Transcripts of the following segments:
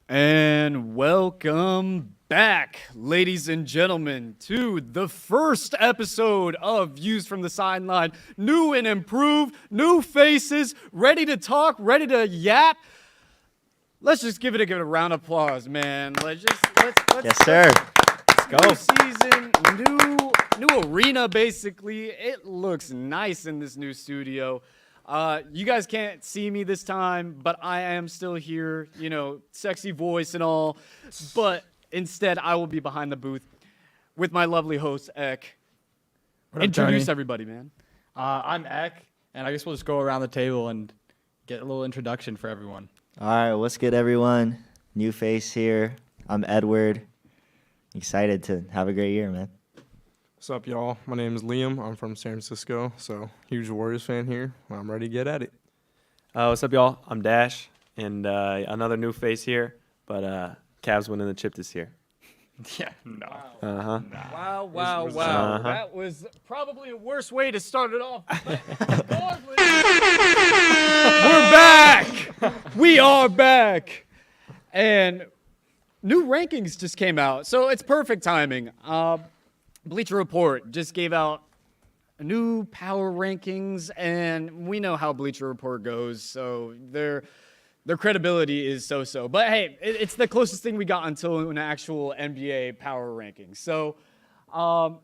And welcome back, ladies and gentlemen, to the first episode of Views from the Sideline. New and improved, new faces, ready to talk, ready to yap. Let's just give it a round of applause, man. Let's Yes, sir. Let's go. New season, new arena, basically. It looks nice in this new studio. You guys can't see me this time, but I am still here, sexy voice and all. But instead, I will be behind the booth with my lovely host, Ek. Introduce everybody, man. I'm Ek, and I guess we'll just go around the table and get a little introduction for everyone. All right, what's good, everyone? New face here. I'm Edward. Excited to have a great year, man. What's up, y'all? My name is Liam. I'm from San Francisco, so huge Warriors fan here. I'm ready to get at it. What's up, y'all? I'm Dash, and another new face here, but Cavs winning the chip this year. Yeah, no. Uh-huh. Wow. Uh-huh. That was probably a worse way to start it off. We're back! We are back! And new rankings just came out, so it's perfect timing. Bleacher Report just gave out new power rankings, and we know how Bleacher Report goes, so their credibility is so-so. But hey, it's the closest thing we got until an actual NBA power ranking. So I'm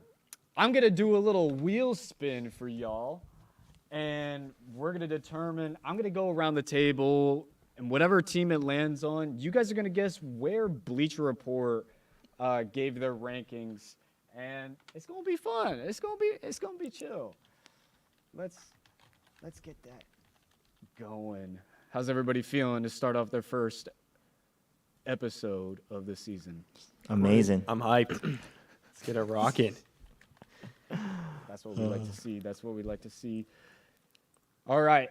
going to do a little wheel spin for y'all, and we're going to determine, I'm going to go around the table, and whatever team it lands on, you guys are going to guess where Bleacher Report gave their rankings. And it's gonna be fun. It's gonna be chill. Let's get that going. How's everybody feeling to start off their first episode of the season? Amazing. I'm hyped. Let's get it rocking. That's what we like to see. That's what we like to see. All right.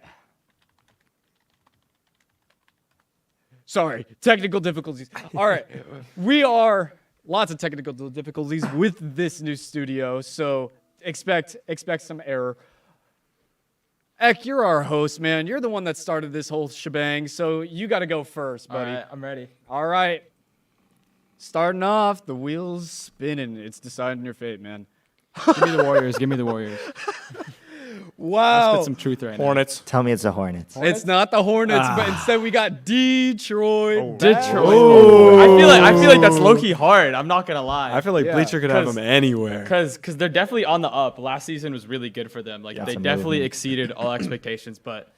Sorry, technical difficulties. All right, we are. Lots of technical difficulties with this new studio, so expect some error. Ek, you're our host, man. You're the one that started this whole shebang, so you got to go first, buddy. All right, I'm ready. All right. Starting off, the wheels spinning. It's deciding your fate, man. Give me the Warriors. Give me the Warriors. Wow. Let's get some truth right Hornets. Tell me it's the Hornets. It's not the Hornets, but instead we got Detroit. now. Detroit. Oh. I feel like that's low-key hard. I'm not gonna lie. I feel like Yeah, Bleacher could have 'cause- them anywhere. Because they're definitely on the up. Last season was really good for them. Like they Some definitely movement. exceeded all expectations. But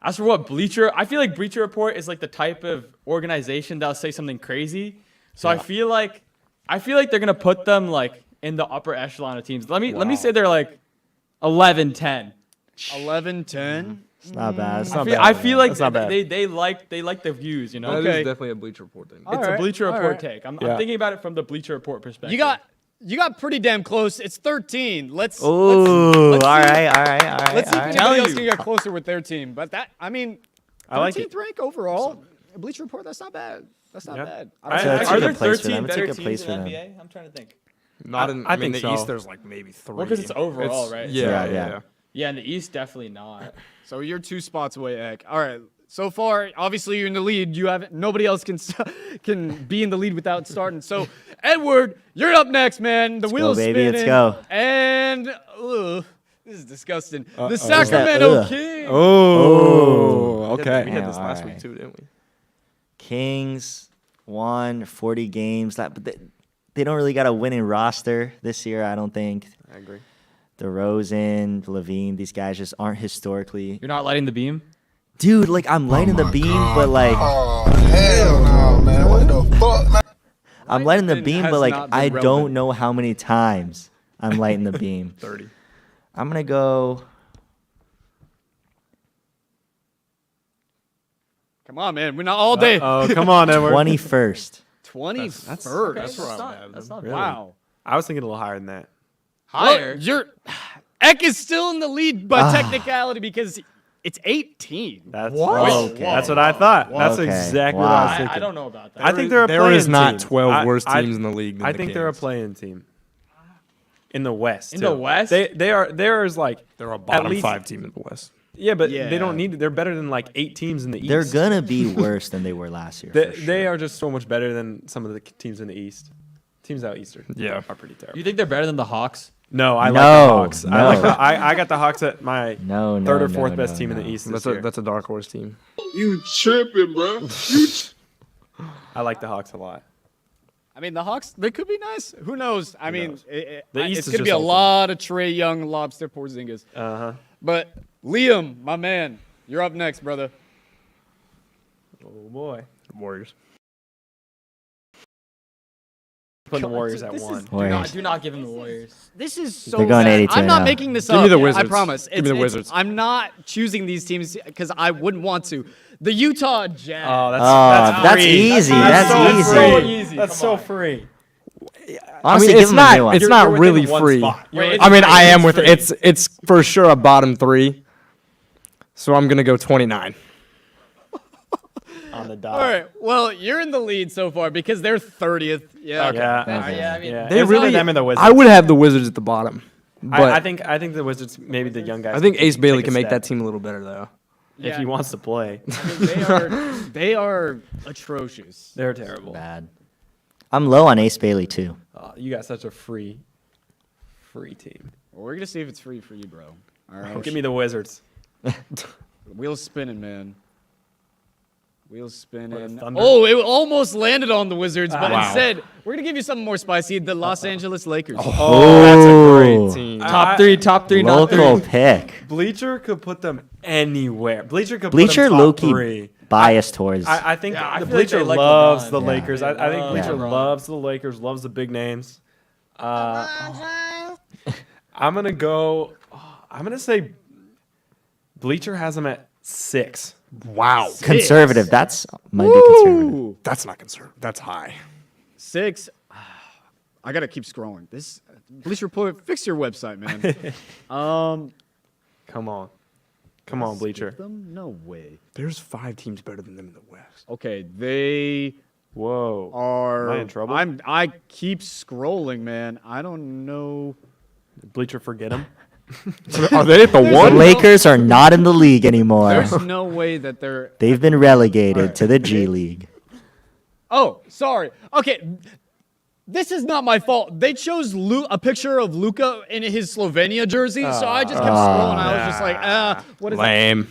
as for what Bleacher, I feel like Bleacher Report is like the type of organization that'll say something crazy. So I feel like they're gonna put them like in the upper echelon of teams. Let me say they're like 11-10. 11-10. It's not bad. It's I not feel, bad. I feel like That's not bad. they like the views, you know. That is Okay. definitely a Bleacher Report thing. All It's right, a Bleacher all Report right. take. I'm Yeah. thinking about it from the Bleacher Report perspective. You got pretty damn close. It's 13. Let's Ooh, all let's see- right. Let's see if all right. anybody else can get closer with their team. But that, I mean, I like 13th rank overall. Bleacher Report, that's not bad. That's not Yeah. bad. That's a Are good there place for 13 them. It's a better good place teams for in them. NBA? I'm trying to think. Not in I the think so. East, there's like maybe 3. Well, 'cause it's overall, right? Yeah, Yeah. yeah. Yeah, in the East, definitely not. So you're 2 spots away, Ek. All right. So far, obviously you're in the lead. You haven't. Nobody else can be in the lead without starting. So, Edward, you're up next, man. The wheels baby. spinning. Let's go. And this is disgusting. The Sacramento Ugh. Kings. Oh, We okay. had this Damn, last all week right. too, didn't we? Kings won 40 games. But they don't really got a winning roster this year, I don't think. I agree. DeRozan, Levine, these guys just aren't historically. You're not lighting the beam? Dude, like, I'm lighting the beam, but, like, Oh, hell no, man. What the fuck, man? I'm lighting the Lighting beam, has but, like, not been I relevant. don't know how many times I'm lighting the beam. 30. I'm going to go. Come on, man. We're not all day. Oh, come on, Edward. 21st. 21st. That's where I'm not, at. that's not Really? Wow. I was thinking a little higher than that. higher. Well, Ek is still in the lead by technicality because it's 18. That's What? okay. That's what I thought. That's Okay. exactly what Wow. I was thinking. I don't know about that. I think they're a There playing is not team. 12 worst I- teams in the league. Than I the think they're a Kings. playing team. In the West. In too. the West? There is like They're a bottom least- 5 team in the West. Yeah, but Yeah. they don't need it. They're better than like 8 teams in the East. They're gonna be worse than they were last year. They, for sure. they are just so much better than some of the teams in the East. Teams out East Yeah. are pretty terrible. You think they're better than the Hawks? No, I like No, the Hawks. no. I got the Hawks at my No, third or no, fourth no, best no, team in no. the East this year. That's a dark horse team. You tripping, bro. I like the Hawks a lot. I mean, the Hawks, they could be nice. Who knows? I mean, knows? The East it's is going to just be a open. lot of Trae Young, Lobster, Porzingis. Uh-huh. But Liam, my man, you're up next, brother. Oh, boy. Warriors. Putting the Warriors at This is- 1. Warriors. Do not give him the Warriors. This is so They're going sad. 82 I'm not now. making this Give up. me the I Wizards. promise. Give me the Wizards. I'm not choosing these teams because I wouldn't want to. The Utah Jazz. Oh, That's free. easy. That's That's so easy. easy. That's so free. Honestly, I mean, give it's them a new one. not. It's You're not within really one free. spot. You're Wait, within I mean, free. I am It's with free. it's for sure a bottom 3. So I'm gonna go 29. on the dot. All right. Well, you're in the lead so far because they're 30th. Yeah. Yeah. Yeah, I mean, They It's really. either them or the Wizards. I would have the Wizards at the bottom, but I think the Wizards, maybe the young guys. I think Ace take Bailey a can make step that team a little better though. if he wants to play. I mean, they are atrocious. They're terrible. Bad. I'm low on Ace Bailey too. You got such a free team. Well, we're gonna see if it's free for you, bro. All right. Give me the Wizards. Wheels spinning, man. Wheels spinning. Thunder? Oh, it almost landed on the Wizards, but Wow. instead, we're gonna give you something more spicy. The Los Angeles Lakers. Oh, that's a great team. Top three, not three. Local pick. Bleacher could put them anywhere. Bleacher could Bleacher put them low top key 3. biased towards. I think Yeah, I the feel like Bleacher they like loves LeBron. the Yeah. Lakers. I think Yeah. Bleacher LeBron. loves the Lakers, loves the big names. I'm gonna go. I'm gonna say Bleacher has them at 6. Wow, conservative. That's might be conservative. that's not conservative. That's high. 6. I gotta keep scrolling. This Bleacher Report, fix your website, man. Come on, Bleacher. Skip them? No way. There's 5 teams better than them in the West. Okay, they Whoa. are. Am I in trouble? I keep scrolling, man. I don't know. Bleacher, forget him. Are they at the The one? Lakers are not in the league anymore. There's no way that they're. They've been relegated to the G League. Oh, sorry. Okay, this is not my fault. They chose a picture of Luka in his Slovenia jersey, so I just kept scrolling. I was just like, what is that? Lame.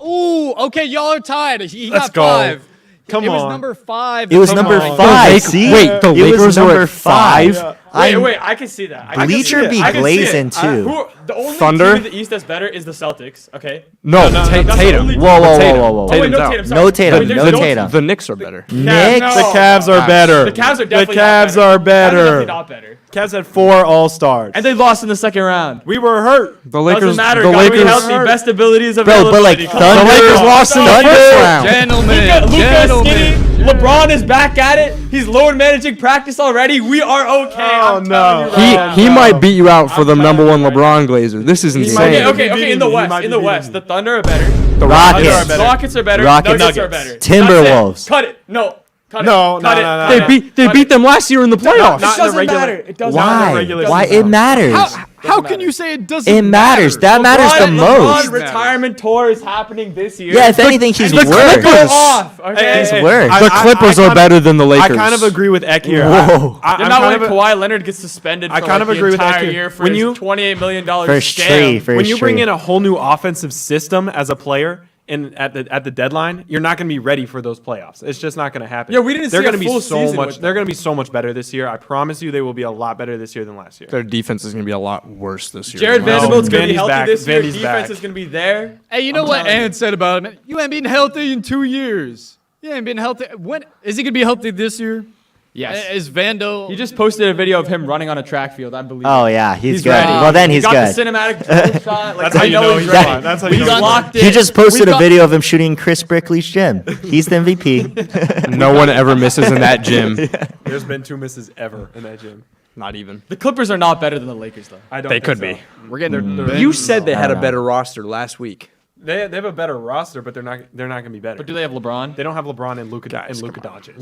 Ooh, okay, y'all are tied. He Let's got go. 5. Come it was on. number 5. It was Come number on. 5. Lake- See, wait, the It was Lakers were number at 5? Wait, I can see that. I can see Bleacher it. be I can see glazing it. too. The only Thunder? team in the East that's better is the Celtics. Okay. No, that's the Tatum. only- Whoa, whoa, Tatum. whoa, whoa, whoa. Oh, wait, Tatum's no out. Tatum. No sorry. Tatum, Wait, there's no no Tatum. The Knicks are better. Knicks. no. The Cavs are better. The Cavs are The definitely Cavs not are better. better. Cavs are not better. Cavs had 4 All-Stars. And they lost in the second round. We were hurt. The Lakers. Doesn't matter. The Gotta be Lakers. healthy. Best abilities Bro, but like availability. Thunder. The Lakers lost in the Thunder. first round. Gentlemen, Luka skinny. gentlemen. LeBron is back at it. He's load managing practice already. We are okay. Oh, I'm no. telling you right He now. might beat you out for the I'm number telling one you right LeBron Glazer. This is might insane. be- Okay. In the He West. might In be the beating West, me. the Thunder are better. The Rockets. Rockets. The Rockets are better. Rockets. Nuggets are Nuggets. better. Timberwolves. That's it. Cut it. No. Cut No, it. no, Cut it. no, no, Cut no. it. They beat them last year in the playoffs. not It in the doesn't regular- matter. It doesn't Not in the Why? regular Why? season. It matters. How can you say it doesn't It matters. That matters the most. LeBron retirement tour is happening this year. Yeah, if anything, he's And the worse. Clippers off. Okay. He's worse. The Clippers are better than the I Lakers. kind of agree with Ek here. Whoa. I'm They're not kind when of a- Kawhi Leonard gets suspended I for kind like of the agree with that entire too. year for When his you- $28 million First scam. tree. when you First bring tree. in a whole new offensive system as a player and at the deadline, you're not going to be ready for those playoffs. It's just not going to happen. Yeah, we didn't They're see a gonna be full so season much. with They're them. going to be so much better this year. I promise you, they will be a lot better this year than last year. Their defense is going to be a lot worse this year. Jared than last Vanderbilt's year. going to be Vandy's healthy back. this year. Vandy's Defense back. is going to be there. Hey, you know I'm what telling you. Ant said about him? You ain't been healthy in 2 years. You ain't been healthy. When is he gonna be healthy this year? Yes. Is Vando? He just posted a video of him running on a track field. I believe. Oh yeah, he's good. ready. Well then He he's got good. the cinematic drone shot. Like, That's how I you know know he's he's ready. ready. That's how you We know got he's locked in. He just posted We a got- video of him shooting Chris Brickley's gym. He's the MVP. No one ever misses in that gym. There's been 2 misses ever in that gym. Not even. The Clippers are not better than the Lakers, though. I don't. They think could so. be. We're getting there. You said they had a know. better roster last week. They have a better roster, but they're not gonna be better. But do they have LeBron? They don't have LeBron and Luka Guys, Doncic.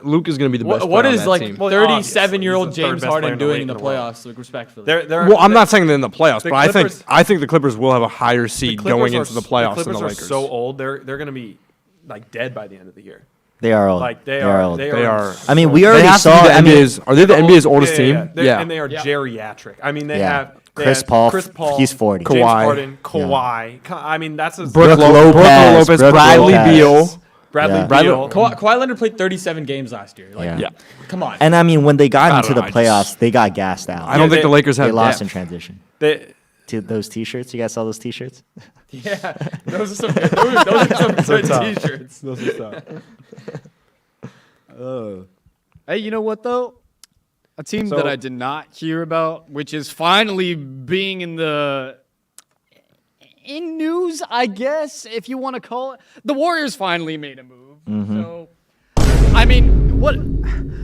Luka's gonna be the best. What player on is that like team. Well, 37-year-old obviously, he's the James third best Harden player in the doing league in the in the world. playoffs? Like respectfully. Well, I'm not saying they're in the playoffs, The but I think the Clippers will have a higher seed going into the playoffs than the Clippers Lakers. are so old; they're gonna be like dead by the end of the year. They are old. Like they are are. old. They They are. are. I mean, we They already have to saw. be the I mean, NBA's. Are they the NBA's oldest team? Yeah. And they are geriatric. I mean, they Yeah. have Chris have Paul, Chris Paul, he's 40. James Kawhi. Harden, Kawhi. I mean, that's a Brook Lopez, Brook Bradley Lopez. Beal. Bradley Yeah. Beal. Kawhi Leonard played 37 games last year. Like, Yeah. come on. And I mean, when they got I into don't the know, I playoffs, just- they got gassed out. I don't think they- the Lakers have They lost in depth. transition. They, To those T-shirts, you guys saw those T-shirts? Yeah, those are some good, those are some good tough. T-shirts. those are tough. Hey, you know what though? A team So- that I did not hear about, which is finally being in news, I guess, if you want to call it. The Warriors finally made a move. So, I mean, what?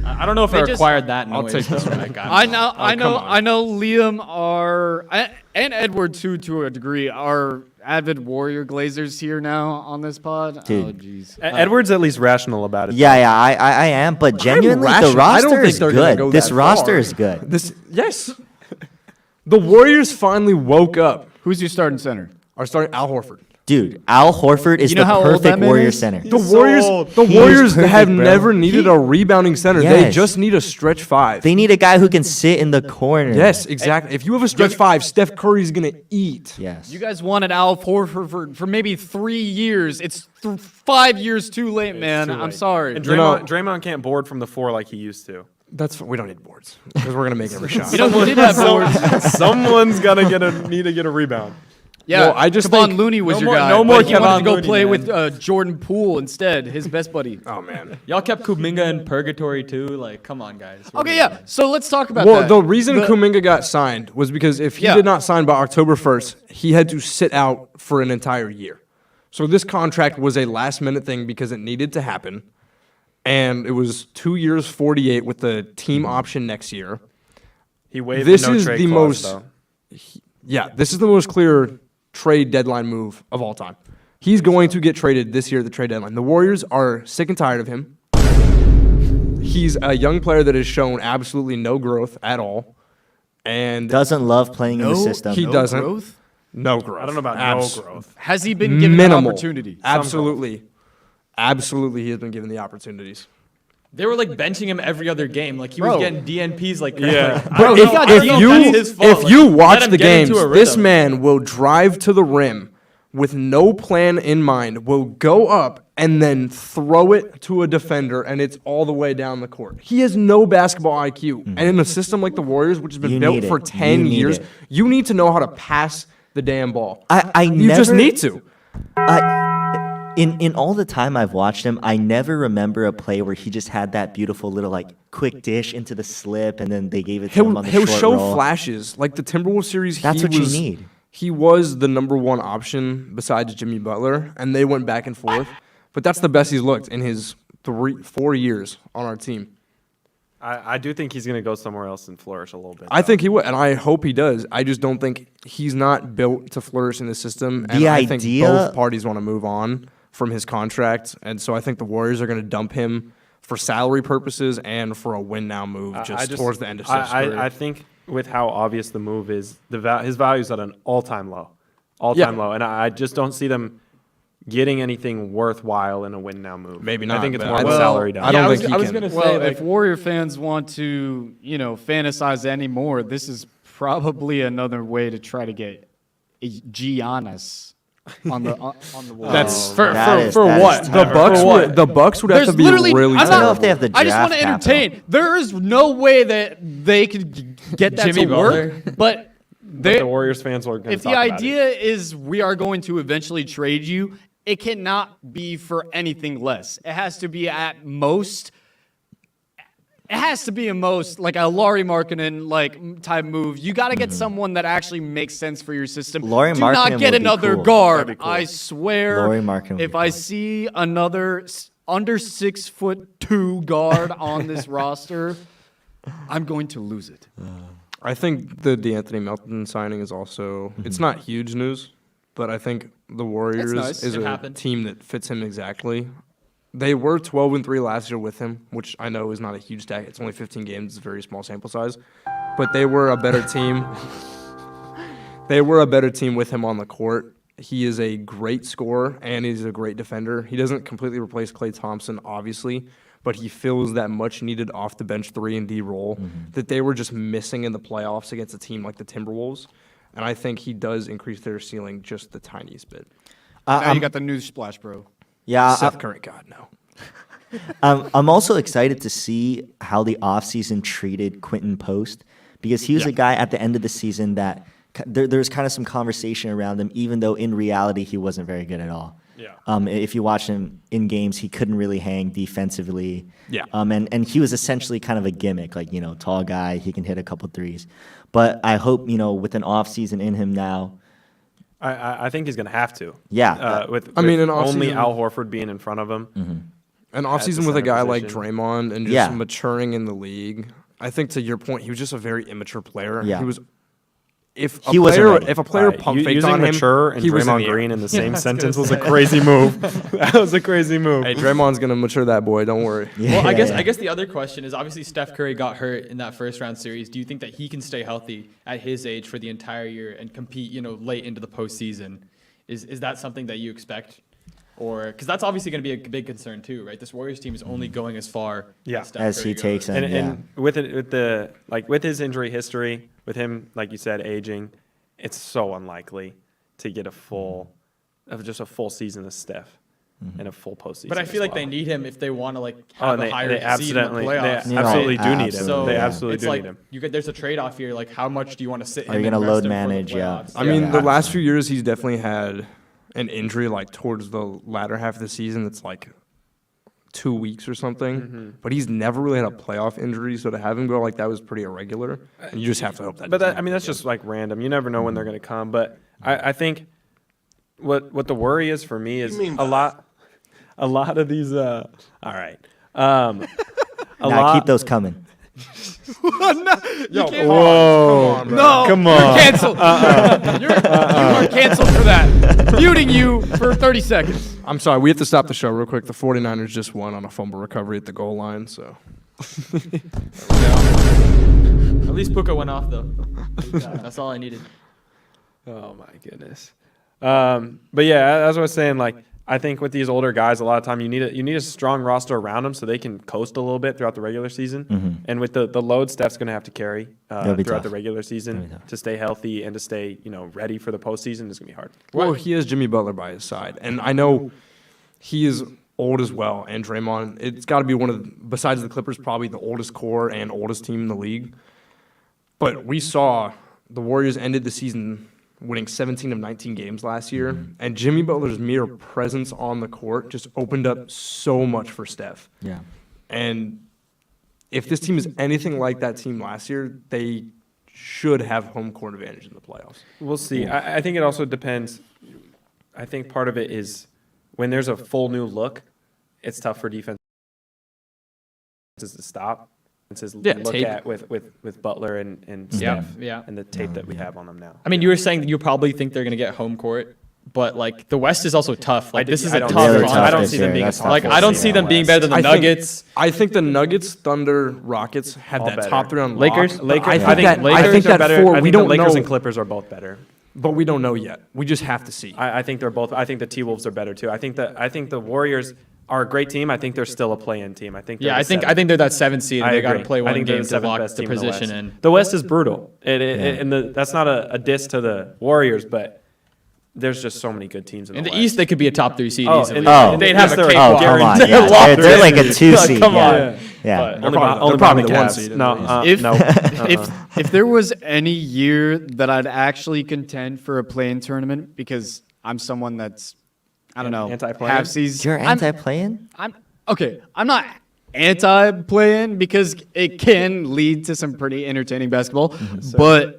I don't know if They I just- required that I'll noise. take this though. one. Like, I know, I know, come on. I know. Liam and Edward too, to a degree, are avid Warrior Glazers here now on this pod. Dude. Oh, jeez. Edward's at least rational about it. Yeah, I am. But genuinely, the rational. I don't roster think is they're gonna go good. This that roster far. is good. Yes. The Warriors finally woke up. Who's your starting center? Are starting Al Horford. Dude, Al Horford is You know the how old that perfect man Warrior is? center. The so Warriors, old. the He is Warriors perfect, have bro. never needed a rebounding center. They Yes. just need a stretch five. They need a guy who can sit in the corner. Yes, exactly. If you have a stretch five, Steph Curry's gonna eat. Yes. You guys wanted Al Horford for maybe 3 years. It's 5 years too late, man. too I'm late. sorry. And You know- Draymond can't board from the floor like he used to. We don't need boards because we're gonna make every shot. You know who did have boards? Someone's gonna need to get a rebound. Yeah, Well, I just Kevon think- Looney was No your more- guy. no more but he wanted Kevon to go Looney, play man. with Jordan Poole instead, his best buddy. Oh man. Y'all kept Kuminga in purgatory too. Like, come on, guys. Okay, yeah. So let's talk about Well, that. the reason Kuminga got signed was because if he Yeah. did not sign by October 1st, he had to sit out for an entire year. So this contract was a last-minute thing because it needed to happen, and it was 2 years, 48 with the team option next year. He waived This the no is trade the clause, most- though. Yeah, this is the most clear trade deadline move of all time. He's going to get traded this year at the trade deadline. The Warriors are sick and tired of him. He's a young player that has shown absolutely no growth at all, and Doesn't love playing in the system. he doesn't. growth? no growth. I don't know about no growth. Has he been given Minimal. an opportunity? Absolutely. Absolutely, he has been given the opportunities. They were like benching him every other game. Like he Bro. was getting DNPs like Yeah. Like, I But don't if, know- I if don't know you that's his fault. if Like, you let watch him the get into games, a this rhythm. man will drive to the rim with no plan in mind, will go up and then throw it to a defender, and it's all the way down the court. He has no basketball IQ. And in a system like the Warriors, which has been You built need for it. 10 You need years, it. you need to know how to pass the damn ball. You You just need to. In all the time I've watched him, I never remember a play where he just had that beautiful little like quick dish into the slip, and then they gave it to him on the He'll short show roll. flashes. Like the Timberwolves series, That's he what you was, need. He was the number one option besides Jimmy Butler, and they went back and forth. But that's the best he's looked in his 4 years on our team. I do think he's gonna go somewhere else and flourish a little bit. I think he would, and I hope he does. I just don't think he's not built to flourish in the system. And The I think idea- both parties want to move on from his contract, and so I think the Warriors are going to dump him for salary purposes and for a win now move just towards the end of his career. I think with how obvious the move is, his value is at an all-time low, low, and I just don't see them getting anything worthwhile in a win now move. Maybe I not, think it's but more of a Well, salary down. I don't Yeah, think he I was can. gonna say, Well, like, if Warrior fans want to, fantasize anymore, this is probably another way to try to get Giannis on the Warriors. That's for That is- for that is what? the Bucks. The Bucks would have There's to be literally, really. I'm I don't know not, if they have the I just want to draft entertain. There is no way that they could get that Jimmy to work. But But the Warriors fans are going if to the talk about idea is we are going to eventually trade you, it cannot be for anything less. It has to be at most. It has to be a most like a Laurie Markkinen like type move. You got to get someone that actually makes sense for your system. Lauri Do not Markkinen get would be another cool. guard. That'd be cool. I swear. Lauri Markkinen would If be I cool. see another under 6'2" guard on this roster, I'm going to lose it. I think the DeAnthony Melton signing is also. It's not huge news, but I think the Warriors nice. is It a happened. team that fits him exactly. They were 12-3 last year with him, which I know is not a huge stat. It's only 15 games. It's a very small sample size. But they were a better team. They were a better team with him on the court. He is a great scorer, and he's a great defender. He doesn't completely replace Klay Thompson, obviously, but he fills that much-needed off-the-bench 3-and-D role that they were just missing in the playoffs against a team like the Timberwolves. And I think he does increase their ceiling just the tiniest bit. Now you got the news splash, bro. Yeah, Seth Curry, God, no. I'm also excited to see how the offseason treated Quentin Post because he was a guy at the end of the season that there's kind of some conversation around him, even though in reality he wasn't very good at all. Yeah. If you watch him in games, he couldn't really hang defensively. Yeah. And he was essentially kind of a gimmick, like, tall guy, he can hit a couple threes. But I hope, with an offseason in him now. I think he's going to have to. Yeah. With an only offseason- Al Horford being in front of him. An the offseason with a center guy like position. Draymond and just maturing in the league. I think to your point, he was just a very immature player. Yeah. He was. If He wasn't ready. If a player pump faked using on him, mature and he was in Draymond the air. Green in the same sentence was a crazy move. That was a crazy move. Hey, Draymond's gonna mature that boy. Don't worry. Well, I guess the other question is obviously Steph Curry got hurt in that first round series. Do you think that he can stay healthy at his age for the entire year and compete, late into the postseason? Is that something that you expect? Or because that's obviously going to be a big concern too, right? This Warriors team is only going as far Yeah. as Steph As Curry he goes. takes him. And with his injury history, with him, like you said, aging, it's so unlikely to get a full season of Steph and a full postseason. But I feel as like they well. need him if they want to Oh, have and a higher they seed in the absolutely, playoffs. they absolutely Right. do need him. Absolutely. They Yeah. absolutely it's do like need him. there's a trade-off here. Like, how much do you want to sit him Are you and gonna rest load him for the manage? Yeah. playoffs? I mean, the last few years he's definitely had an injury like towards the latter half of the season. That's like 2 weeks or something. But he's never really had a playoff injury, so to have him go like that was pretty irregular. And you just have to hope that. But doesn't that's just like random. You never know when they're going to come. But I think what the worry is for me is mean a lot of these. All right. Keep those coming. You can't. Whoa! No, Come you're on. canceled. You are canceled for that. Muting you for 30 seconds. I'm sorry, we have to stop the show real quick. The 49ers just won on a fumble recovery at the goal line, so. At least Puka went off though. That's all I needed. Oh my goodness. But yeah, as I was saying, like I think with these older guys, a lot of time you need a strong roster around them so they can coast a little bit throughout the regular season. And with the load Steph's going to have to carry It'll be throughout tough. the regular It'll be season tough. to stay healthy and to stay ready for the postseason is going to be hard. Well, he has Jimmy Butler by his side. And I know he is old as well, and Draymond. It's got to be one of the, besides the Clippers, probably the oldest core and oldest team in the league. But we saw the Warriors ended the season winning 17 of 19 games last year, and Jimmy Butler's mere presence on the court just opened up so much for Steph. Yeah. And if this team is anything like that team last year, they should have home court advantage in the playoffs. We'll see. I think it also depends. I think part of it is when there's a full new look, it's tough for defenses to stop. Yeah, Look tape. at with Butler and Steph Yeah. and the tape that we have on them now. I mean, you were saying that you probably think they're going to get home court, but like the West is also tough. Like this is a don't tough see them- Really tough run. I don't this see them year. being a That's top tough Like to I don't see see in them the being West. better than the I think- Nuggets. I think the Nuggets, Thunder, Rockets have All that better. top three on Lakers? lock, but Lakers, I I think think that Lakers I think they're that better. four I we think don't the Lakers know, and Clippers are both better. but we don't know yet. We just have to see. I think they're both. I think the T-Wolves are better too. I think the Warriors are a great team. I think they're still a play-in team. I think. Yeah, I think they're that 7th seed. I They got to agree. play I one think they're game the to seventh lock best the team in position West. in. The West is brutal, and that's not a diss to the Warriors, but there's just so many good teams in In the West. East, they could be a top 3 seed Oh, easily. and- Oh. They'd yes, have a they're- Oh, cakewalk. come on. They're Yeah. locked They're like a in. 2 Come seed. on. Yeah. Yeah. But- Only probably behind the the one Cavs. seed in No, the If, no. if there was any year that I'd actually contend for a play-in tournament, because I'm someone that's, I don't know, Anti-play-in? half season. You're anti-playing? I'm okay. I'm not anti-play-in because it can lead to some pretty entertaining basketball, but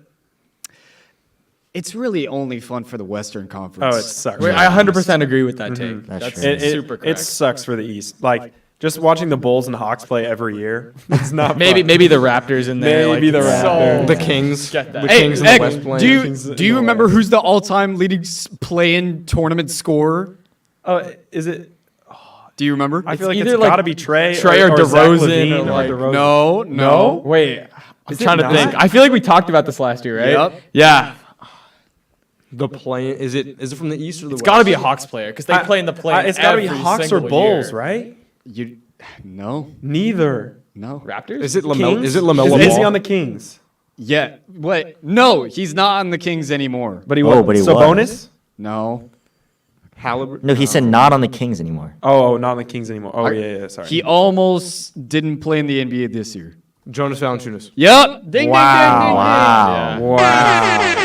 it's really only fun for the Western Conference. Oh, it sucks. Wait, I 100% agree with that take. That's That's true. It super it correct. sucks for the East. Like Just watching the Bulls and Hawks play every year. It's not Maybe fun. maybe the Raptors in there. Maybe the Raptors. The Kings. Get that. The Hey, Kings in the Egg, West playing. do you Kings in do you the remember West. who's the all-time leading play-in tournament scorer? Oh, is it? Do you remember? I feel like either it's like got to be Trey or Zach DeRozan LaVine or like- DeRozan. No. Wait, I'm Is it trying to not? think. I feel like we talked about this last year, right? Yep. Yeah. The play is it from the East or the It's West? got to be a Hawks player because they play in the play. It's got to be Hawks or Bulls, right? No. Neither. No. Raptors. Is it Kings? LaMelo? Is it LaMelo? Is he Ball? on the Kings? Yeah. Wait. No, he's not on the Kings anymore. But he Oh, was. but he so was. bonus? No. Halliburton? No, he said not on the Kings anymore. Oh, not on the Kings anymore. Oh, yeah, sorry. He almost didn't play in the NBA this year. Jonas Valanciunas. Yep. Ding, Wow. Wow.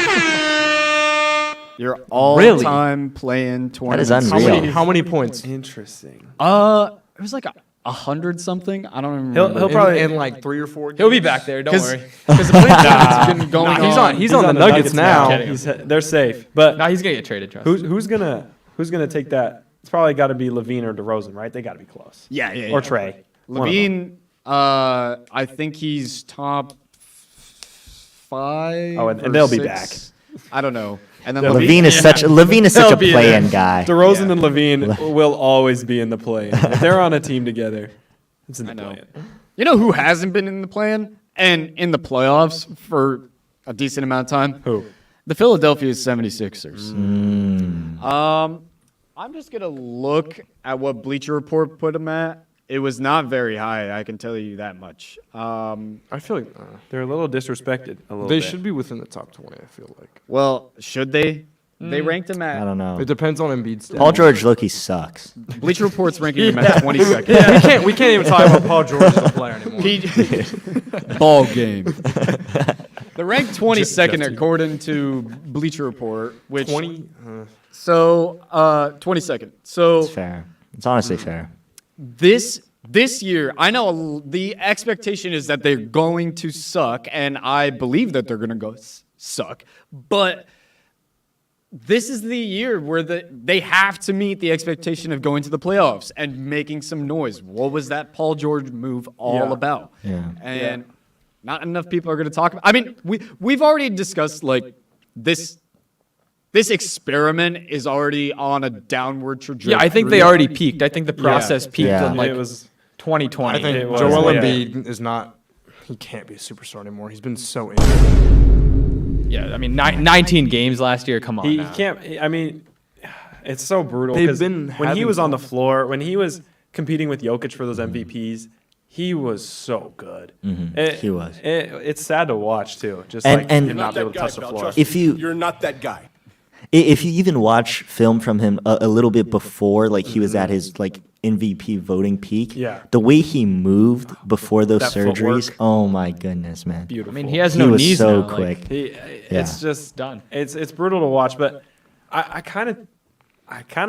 Your all-time play-in tournament. That is How unreal. many points? Interesting. It was like 100 something. I don't even remember. He'll probably in like 3 or 4. He'll be back there. Don't worry. Because the play-in's been going Nah, on. he's on the Nuggets now. Kidding. They're safe. But Nah, he's gonna get traded. Trust. who's gonna take that? It's probably got to be LaVine or DeRozan, right? They got to be close. Yeah. Or Trey. One of them. Levine, I think he's top 5. Oh, and or they'll be 6. I don't know. And then Levine is such a They'll be play-in guy. DeRozan and LaVine will always be in the play. If they're on a team together, it's in the know. play. You know who hasn't been in the plan and in the playoffs for a decent amount of time? Who? The Philadelphia 76ers. I'm just going to look at what Bleacher Report put him at. It was not very high, I can tell you that much. I feel like They're a little disrespected. A little they bit. should be within the top 20. I feel like Well, should they? They ranked him I at don't know. it depends on Embiid's stats. Paul George Loki sucks. Bleacher Report's ranking him at 22nd. we can't even talk about Paul George as a player anymore. Ball game. They're ranked 22nd according to Bleacher Report, which 20. 22nd. So It's fair. It's honestly fair. this year, I know the expectation is that they're going to suck, and I believe that they're going to go suck. But this is the year where they have to meet the expectation of going to the playoffs and making some noise. What was that Paul George move all Yeah. about? Yeah. And not enough people are going to talk about. I mean, we've already discussed like this. This experiment is already on a downward trajectory. Yeah, I think they already peaked. I think the process peaked Yeah. in like it was 2020. I think It was, Joel yeah. Embiid is not. He can't be a superstar anymore. He's been so injured. Yeah, I mean 19 games last year. Come on. he now. can't. I mean, it's so brutal. They've 'cause been when he having was on the floor, when he was competing with Jokic for those MVPs, he was so good. He was. It's sad to watch too. Just And- like and- him not be able to touch the floor. If you You're not that guy. If you even watch film from him a little bit before, like he was at his like MVP voting peak, Yeah. the way he moved before those That surgeries, footwork. oh my goodness, man. Beautiful. I mean, he has He no was knees so now. quick. Like, It's just done. It's brutal to watch, but I kind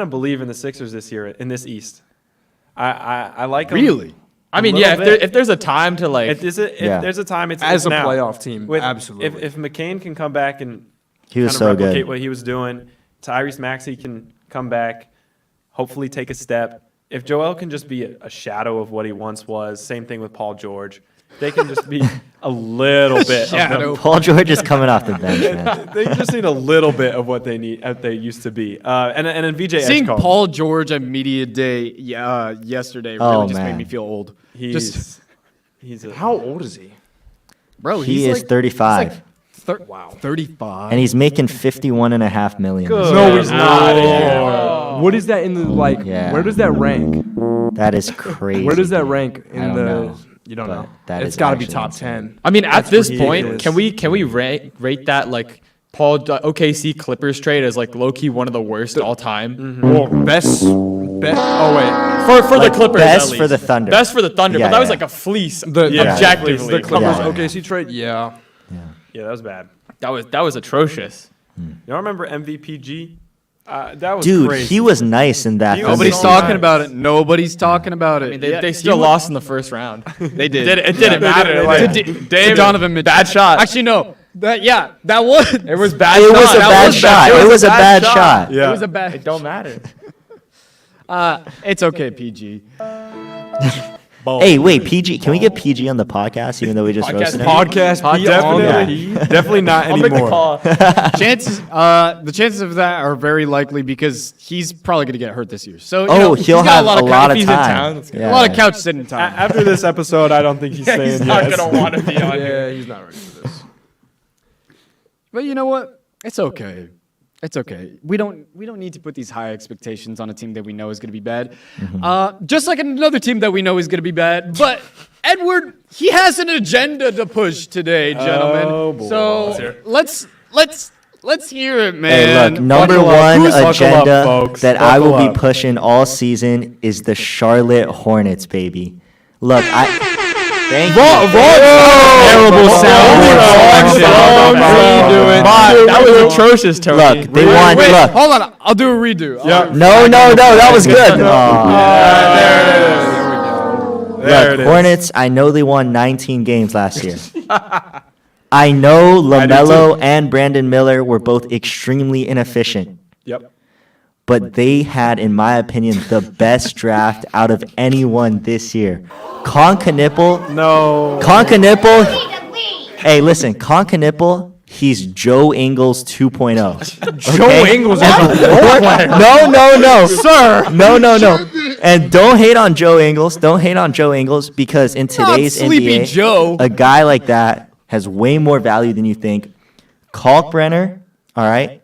of believe in the Sixers this year in this East. I like 'em Really. I mean, little yeah. bit. If there's a time to like, If Yeah. there's a time, it's As it's a now. playoff team, With- absolutely. If McCain can come back and He was kind so of replicate good. what he was doing, Tyrese Maxey can come back, hopefully take a step. If Joel can just be a shadow of what he once was, same thing with Paul George. They can just be a little bit. Of Shadow. them. Paul George is coming off the bench, man. They just need a little bit of what they need. They used to be. And then VJ Seeing Edgecombe, Paul George at media day yesterday Oh, really just made man. me feel old. he's a, How old is he? Bro, He he's is 35, wow, 35. and he's making 51.5 million. this year. No, he's not. What is that in the like? Yeah. Where does that rank? That is crazy. Where does that rank I in don't the? know, You don't but know. that It's is got to be actually top insane. 10. I mean, at this point, ridiculous. can we rate that like Paul OKC Clippers trade as like low key one of the worst all time Well, best. Oh wait. for Like, the Clippers? best at for least. the Thunder. Best for the Thunder, Yeah, but that was yeah. like a fleece. The objectively, the Clippers Yeah. OKC trade. Yeah. yeah, that was bad. that was atrocious. Y'all remember MVPG? That was Dude, crazy. he was nice in that. He was Thunder Nobody's so team. talking nice. about it. Nobody's talking about it. I mean, they, Yeah, they he still was- lost in the first round. They did. It didn't matter. Like, To Donovan Mitchell. bad shot. Actually, no. That was. It was bad. It was shot. a That bad was shot. It was a bad shot. Yeah. It was a bad. It don't matter. It's okay, PG. Hey, wait, PG. Can we get PG on the podcast, even though we just roasted him? Podcast, Definitely not I'll make the anymore. call. The chances of that are very likely because he's probably going to get hurt this year. So you know, He'll he's got have a lot of he's in town, time. let's a lot of couch sitting time. After this episode, I don't think he's saying He's not yes. gonna want to be on here. Yeah, he's not ready for this. But you know what? It's okay. It's okay. We don't need to put these high expectations on a team that we know is going to be bad. Just like another team that we know is going to be bad. But Edward, he has an agenda to push today, gentlemen. Oh, boy. So let's hear it, man. Hey, look, number Buckle up. one Buckle up, agenda folks. that I will Buckle be up. pushing all season is the Charlotte Hornets, baby. Look, thank you. Terrible sound. That was atrocious, Tony. Look, they won. Wait, Look, hold on. I'll do a redo. no, that was good. There it Look, is. Hornets, I know they won 19 games last year. I know LaMelo and Brandon Miller were both extremely inefficient, Yep. but they had, in my opinion, the best draft out of anyone this year. Concanipple, No. hey, listen, Concanipple, he's Joe Ingles 2.0. Joe Ingles is No, sir. No. And don't hate on Joe Ingles. Don't hate on Joe Ingles because in today's Sleepy NBA, Joe. a guy like that has way more value than you think. Kalkbrenner, all right,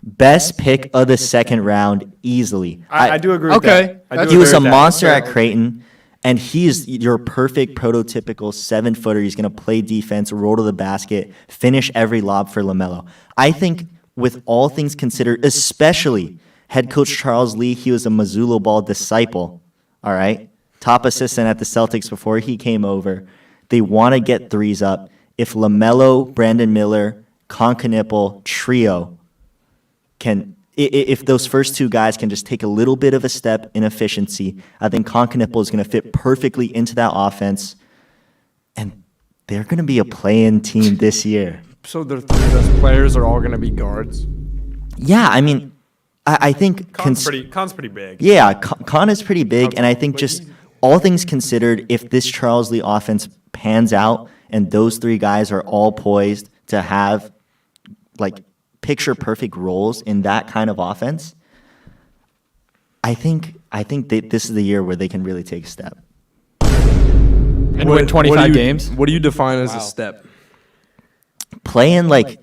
best pick of the second round easily. I do agree with Okay. that. I do He was agree a with that. monster at Creighton, and he's your perfect prototypical 7-footer. He's going to play defense, roll to the basket, finish every lob for LaMelo. I think with all things considered, especially head coach Charles Lee, he was a Mazzulo Ball disciple, all right? Top assistant at the Celtics before he came over. They want to get threes up. If LaMelo, Brandon Miller, Concanipple trio can, if those first two guys can just take a little bit of a step in efficiency, I think Concanipple is going to fit perfectly into that offense, and they're going to be a play-in team this year. So their three best players are all going to be guards. Yeah, I mean, I think Con's pretty big. Yeah, Con is pretty big, and I think just all things considered, if this Charles Lee offense pans out and those three guys are all poised to have like picture perfect roles in that kind of offense, I think this is the year where they can really take a step. And win 25 games. What do you define as a step? Playing like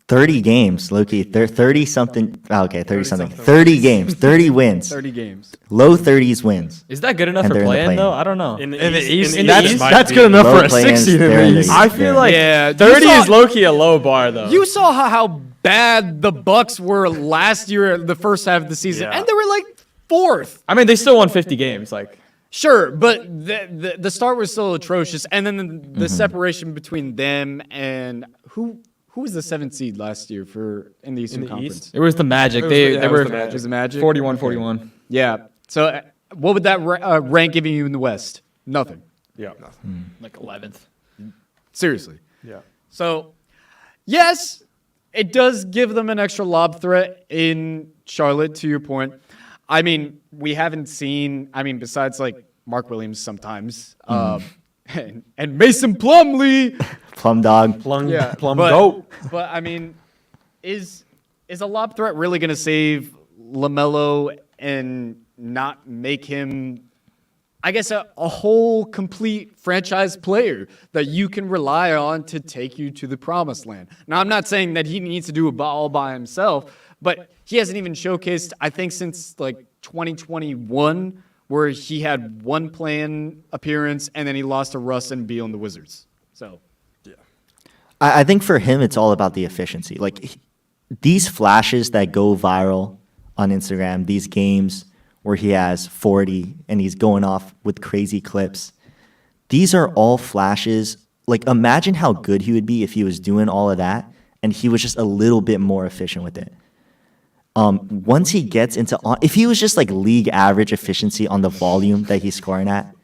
30 games, Loki. 30 something. Oh, okay, 30 something. 30 games, 30 wins, 30 games. low 30s wins. Is that good enough And for they're in the play-in, play-in. though? I don't know. In the East, East might That's be. good enough Low for a play-ins, 6 seed in they're in the the East. East. I feel like Yeah, 30 you saw- is low-key a low bar, though. You saw how bad the Bucks were last year, the first half of the season, Yeah. and they were like fourth. I mean, they still won 50 games. Like, Sure, but the start was still atrocious, and then the separation between them and who was the 7th seed last year for in the Eastern the Conference? East? it was the Magic. was They the were Magic. It was the Magic. 41-41. Yeah. So what would that rank giving you in the West? Nothing. Yeah. Like 11th. Seriously. Yeah. So, yes, it does give them an extra lob threat in Charlotte, to your point. I mean, we haven't seen, besides like Mark Williams sometimes, and Mason Plumlee. Plum dog. Plum but, goat. But, I mean, is a lob threat really going to save LaMelo and not make him, I guess, a whole complete franchise player that you can rely on to take you to the promised land? Now, I'm not saying that he needs to do it all by himself, but he hasn't even showcased, I think, since like 2021, where he had one play-in appearance and then he lost to Russ and Beal and the Wizards. So, I think for him, it's all about the efficiency. Like these flashes that go viral on Instagram, these games where he has 40 and he's going off with crazy clips. These are all flashes. Like imagine how good he would be if he was doing all of that and he was just a little bit more efficient with it. Once he gets into, if he was just like league average efficiency on the volume that he's scoring at,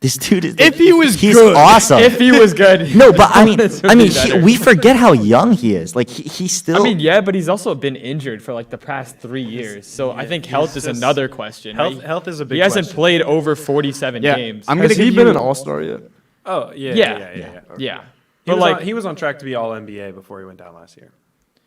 This dude is. If he was he's good. awesome. If he was good. No, but I mean, Hornets would be better. we forget how young he is. Like he's still. I mean, yeah, but he's also been injured for like the past 3 years. So I think health is just- another question. Health is a big He hasn't question. played over 47 Yeah, games. I'm Has gonna he give been you an all-star yet? Oh, yeah. Yeah. He But was like, on, he was on track to be all NBA before he went down last year.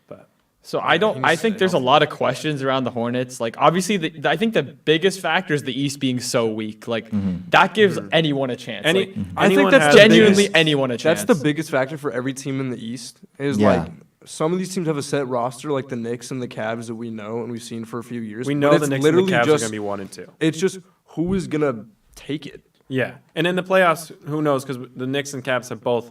But so I think there's a lot of questions around the Hornets. Like obviously, I think the biggest factor is the East being so weak. Like that gives anyone a chance. Any- Like, I think anyone that's has the genuinely biggest- anyone a chance. That's the biggest factor for every team in the East. Is Yeah. like some of these teams have a set roster, like the Knicks and the Cavs that we know and we've seen for a few years. we but know it's the Knicks and the literally Cavs are just- going to be 1 and 2. It's just who is gonna take it. Yeah, and in the playoffs, who knows? Because the Knicks and Cavs have both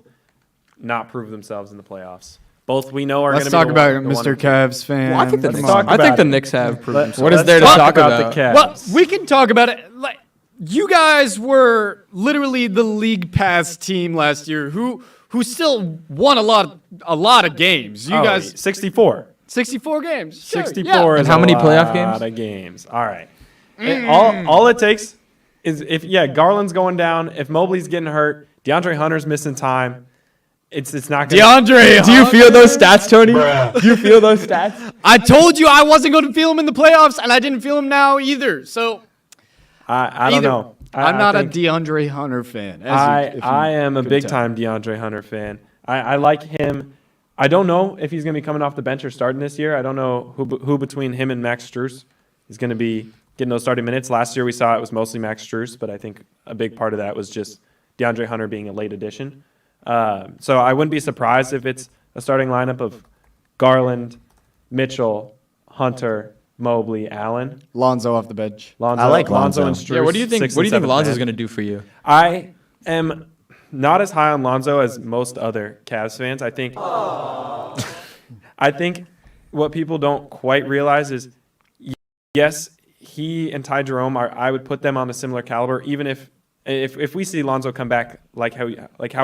not proved themselves in the playoffs. Both we know are going Let's to talk be about the one Mr. and two. Cavs fan. Well, I think the Let's Knicks. talk I think about the it. Knicks have proved themselves. What is Let's there to talk about? The Cavs. Well, we can talk about it. Like, you guys were literally the league pass team last year, who still won a lot of games. You Oh, guys, 64. 64 games. Sure, 64 yeah. is how a many playoff lot games? of games. All right. All it takes is if Garland's going down, if Mobley's getting hurt, DeAndre Hunter's missing time. It's not going DeAndre, Do you feel those stats, Tony? Do you feel those stats? I told you I wasn't going to feel him in the playoffs, and I didn't feel him now either. So I don't either- know. I'm not a think- DeAndre Hunter fan. I am a big time DeAndre Hunter fan. I like him. I don't know if he's going to be coming off the bench or starting this year. I don't know who between him and Max Strus is going to be getting those starting minutes. Last year we saw it was mostly Max Strus, but I think a big part of that was just DeAndre Hunter being a late addition. So I wouldn't be surprised if it's a starting lineup of Garland, Mitchell, Hunter, Mobley, Allen, Lonzo off the bench. Lonzo. I like Lonzo Lonzo. and Strus. Yeah, what do you think? 6th What do you and think 7th Lonzo's man. going to do for you? I am not as high on Lonzo as most other Cavs fans. I think what people don't quite realize is, yes, he and Ty Jerome I would put them on a similar caliber. Even if we see Lonzo come back like how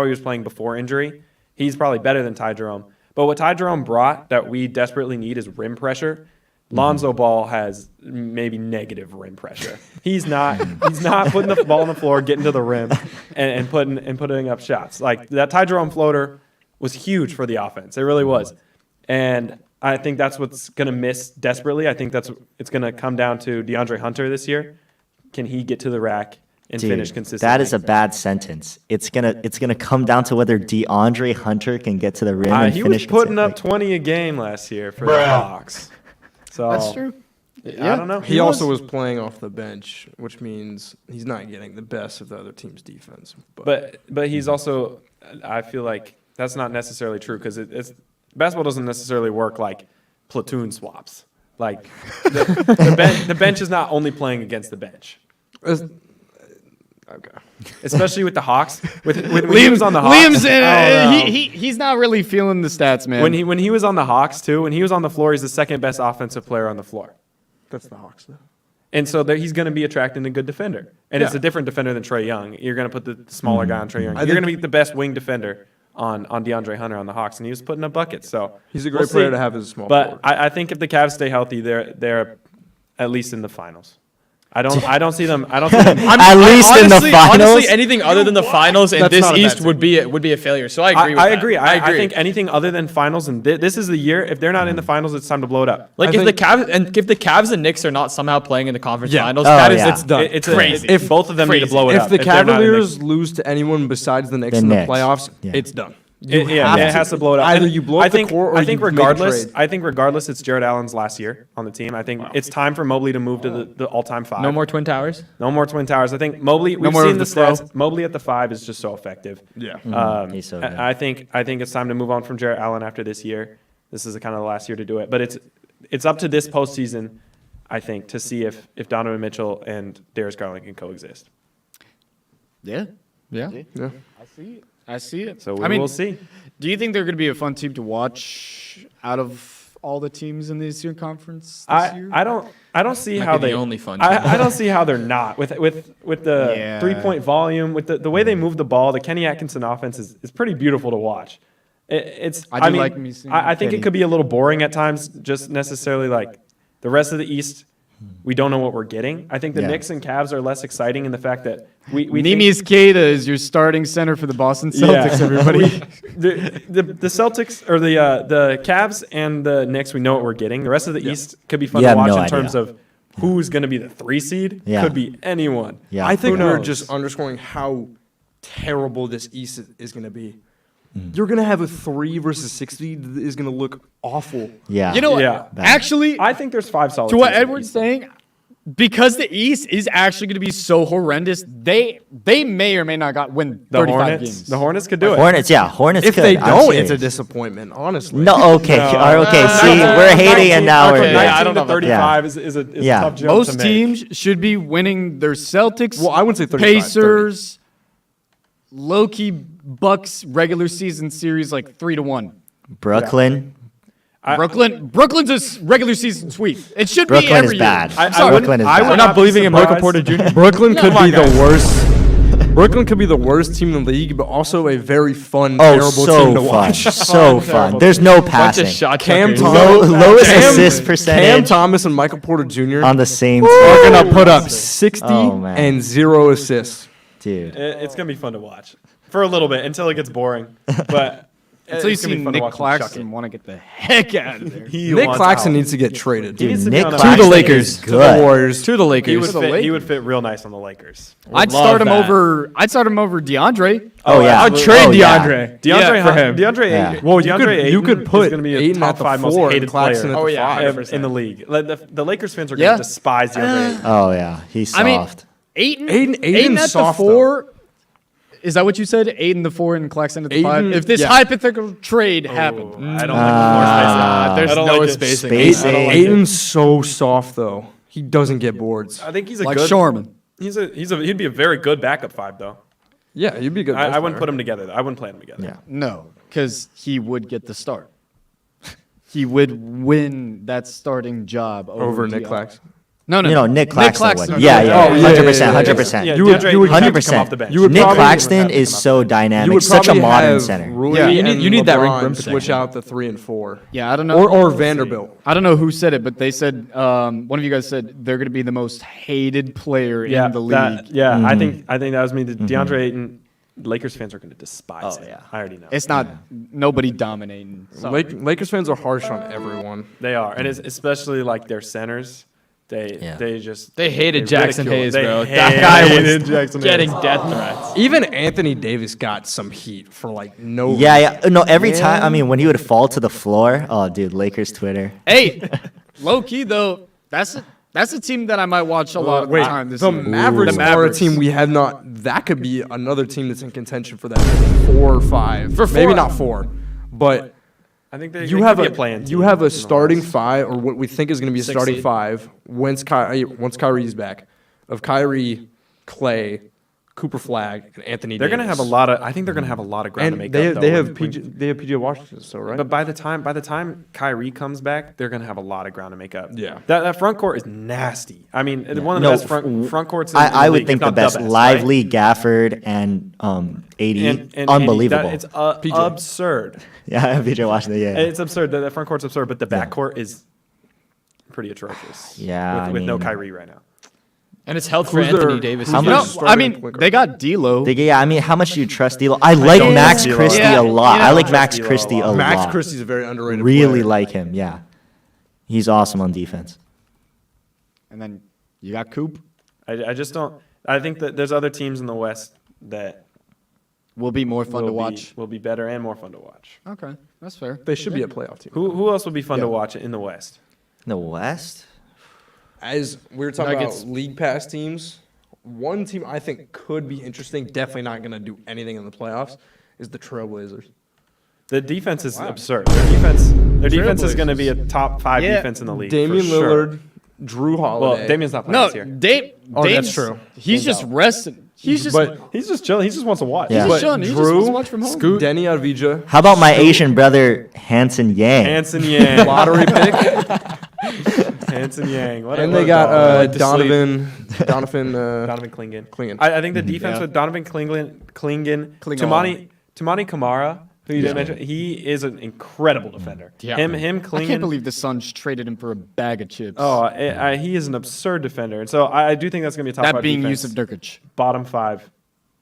he was playing before injury, he's probably better than Ty Jerome. But what Ty Jerome brought that we desperately need is rim pressure. Lonzo Ball has maybe negative rim pressure. He's not putting the ball on the floor, getting to the rim, and putting up shots. Like that Ty Jerome floater was huge for the offense. It really was. And I think that's what's going to miss desperately. I think it's going to come down to DeAndre Hunter this year. Can he get to the rack and finish Dude, consistently? that is a bad sentence. It's gonna come down to whether DeAndre Hunter can get to the rim and he finish. was putting up consistently. 20 a game last year for the Hawks. So That's true. I don't know. He also was playing off the bench, which means he's not getting the best of the other team's defense. But he's also, I feel like that's not necessarily true because it's basketball doesn't necessarily work like platoon swaps. Like the bench is not only playing against the bench, okay. especially with the Hawks. When he was on the Hawks, Liam's Oh, no. he's not really feeling the stats, man. when he was on the Hawks too. When he was on the floor, he's the second best offensive player on the floor. That's the Hawks, though. And so he's going to be attracting a good defender. And it's Yeah. a different defender than Trae Young. You're going to put the smaller guy on Trae Young. I You're think- going to be the best wing defender on DeAndre Hunter on the Hawks. And he was putting up buckets. So He's a we'll great player see. to have as a small But forward. I think if the Cavs stay healthy, they're at least in the finals. I don't see them. At least in the Honestly, finals. anything other than the finals in That's this not a bad East team. would be a failure. So I agree. I with agree. that. I think anything other than finals, and this is the year. If they're not in the finals, it's time to blow it up. Like I if the Cavs and Knicks are not somehow playing in the conference finals, Oh, that is yeah. it's done. It's crazy. If both of them need to blow it If up. the they're not in Cavaliers lose to anyone besides the Knicks The in the Knicks. playoffs, Yeah. it's done. It have has to blow it up. Either And you blow up I think, the core or I think you make a regardless, trade. I think regardless, it's Jared Allen's last year on the team. I think it's time for Mobley to move to the all-time 5. No more Twin Towers. No more Twin Towers. I think Mobley. We've more seen of the the throw. stats. Mobley at the 5 is just so effective. Yeah. He's so good. I think it's time to move on from Jared Allen after this year. This is kind of the last year to do it. But it's up to this postseason, I think, to see if Donovan Mitchell and Darius Garland can coexist. yeah. Yeah. I see it. So I mean, we'll see. do you think they're going to be a fun team to watch out of all the teams in the Eastern Conference this year? I don't see Might how be the they only fun I don't see how they're not with the Yeah. 3-point volume, with the way they move the ball. The Kenny Atkinson offense is pretty beautiful to watch. I do like me seeing I think Kenny. it could be a little boring at times, just necessarily like the rest of the East. we don't know what we're getting. I think the Yeah. Knicks and Cavs are less exciting in the fact that we Neemias Queta is your starting center for the Boston Celtics, everybody. the Celtics or the Cavs and the Knicks, we know what we're getting. The rest of the East could be fun You to have watch no in terms idea. of who's going to be the 3 seed. Yeah. Could be anyone. Yeah. I think Who we're knows? just underscoring how terrible this East is going to be. Mm. You're going to have a 3 versus 6 seed that is going to look awful. Yeah. You know what? Yeah. Actually, I think there's 5 solid to what teams in the Edward's East. saying, because the East is actually going to be so horrendous, they may or may not win The 35 Hornets, games. the Hornets could do it. Hornets If could. they I'm don't, it's a serious. disappointment, honestly. No, okay. Okay, see, we're hating and now we're. Okay, Yeah, I 19 don't know to about 35 is a Yeah. tough jump to Most make. teams should be winning their Celtics, Well, I wouldn't say 35, Pacers, low-key Bucks regular season series like 3-1. Brooklyn. Brooklyn's a regular season sweep. It should be Brooklyn every is year. bad. I'm sorry. Brooklyn is I bad. would not believing in Michael Porter Jr. Brooklyn could be the worst. Brooklyn could be the worst team in the league, but also a very fun, Oh, terrible so team to fun. watch. So fun. There's no Bunch passing. of shot Cam chuckers. Thomas, Lowest Cam- assist Cam percentage Thomas and Michael Porter Jr. on the same are team. going to put up 60 Oh, man. and 0 assists. Dude. It's going to be fun to watch for a little bit until it gets boring. But Until you it's gonna see be fun to Nick watch him chuck Claxton it. want to get the heck out of there. He Nick wants Claxton out. needs to get traded. He needs Dude, to be Nick on a- Claxton To the is Lakers. To the good. Warriors. To the He Lakers. would the fit. He Lakers. would fit real nice on the Lakers. I'd love start him that. over. I'd start him over DeAndre. Oh, yeah. I'd trade Oh, yeah. DeAndre. DeAndre for him. DeAndre. Yeah. Well, DeAndre you could Ayton put is going to be a Ayton top at the 5 most 4 and hated Claxton player at Oh, the yeah. 5. in the league. Like, the Lakers fans are Yeah. going to despise DeAndre Ayton. Oh, yeah. He's I mean, soft. Ayton Aiden's at soft, the 4. Is that what you said? Ayton the 4 and Claxton at the 5. Ayton- If this yeah. hypothetical trade happened, I don't like the floor spacing. There's I don't no like it. spacing. Spacing. I don't like it. Aiden's so soft, though. He doesn't get boards. I think he's a like good. Sharman. He'd be a very good backup 5 though. Yeah, he'd be a good. I bench wouldn't player. put them together. I wouldn't play them together. Yeah. No, because he would get the start. He would win that starting job over Nick DeAndre. Claxton. No, You know, Nick Claxton would. no, Yeah, no, yeah. Oh, yeah, 100%. yeah, 100%. Yeah, You would- DeAndre you would- Ayton have to come off 100%. the bench. You would Nick probably- Claxton is so dynamic, such a probably modern have center. Rui Yeah. and You need that ring LeBron rim switch protection. out the 3 and 4, Yeah, I don't know. or Vanderbilt. I don't know who said it, but they said one of you guys said they're going to be the most hated player in the league. I think that was me. DeAndre Ayton. Lakers fans are going to despise him. yeah. I already know. It's not nobody dominating. So- Lakers fans are harsh on everyone. They are, and it's especially like their centers. They They hated Jackson ridicule. Hayes, They bro. That guy hated was Jackson getting Hayes. death threats. Even Anthony Davis got some heat for like no. Yeah, yeah. No, every time, I mean, when he would fall to the floor, oh, dude, Lakers Twitter. Hey, low key though, that's a team that I might watch a lot of the time this the year. Mavericks The are a Mavericks. team we have not. That could be another team that's in contention for that 4 or 5. For maybe 4. not 4, but I think they you could have be a playing. you have a starting 5, or what we think is going to be a 6 starting seed. 5 once Kyrie's back, of Kyrie, Clay, Cooper Flag, and Anthony. They're going to Davis. have a lot of. I think they're going to have a lot of ground to make and they up. they though, have when- PJ Washington, so right. But by the time Kyrie comes back, they're going to have a lot of ground to make up. Yeah. That front court is nasty. I mean, one of the No, best front courts. In I the would league, think if the not best. right? Lively, Gafford, and AD. Unbelievable. It's PJ. absurd. Yeah, PJ Washington, yeah. It's absurd. That front court's absurd, but the back court is pretty atrocious. Yeah, with I no mean- Kyrie right now. And it's health for Who's their- Anthony Davis. who's How too. much- No, starting I mean point guard? they got D'Lo. Yeah, I mean, how much do you trust D'Lo? I like don't Max trust D'Lo. Christie Yeah, a lot. you know, I like I Max trust D'Lo a Christie a lot. lot. Max Christie's a very underrated. Really player. like him, yeah. He's awesome on defense. And then you got Coop. I just don't. I think that there's other teams in the West that Will be more fun will to be- watch. will be better and more fun to watch. Okay, that's fair. They should be a playoff team. Who else would be fun Yeah. to watch in the West? In the West? As we were talking Nuggets. about league pass teams, one team I think could be interesting, definitely not going to do anything in the playoffs, is the Trailblazers. The defense is absurd. Their defense is going to be a top 5 Yeah. defense in the league. Damian for sure. Lillard, Drew Well, Holiday. Damian's not playing No, this year. Dave. Oh, that's Dame's- true. He's just resting. He's just. but He's just chilling. He just wants to watch. Yeah. he's but just chilling. He just Drew, wants to watch from home. Scoot, Denny Avdija, How about my Asian brother, Hanson Yang? Hanson Yang. lottery pick, Hanson Yang. What a- and what they a got dog. I like to sleep. Donovan Donovan Clingan. Clingan. I think the defense Yeah. with Donovan Clingan, Klingon. Tamani Kamara, who you didn't mention, he is an incredible defender. Yeah. Him I clinging. can't believe the Suns traded him for a bag of chips. He is an absurd defender, and so I do think that's going to be a top that 5 being defense. Yusuf Nurkic. Bottom 5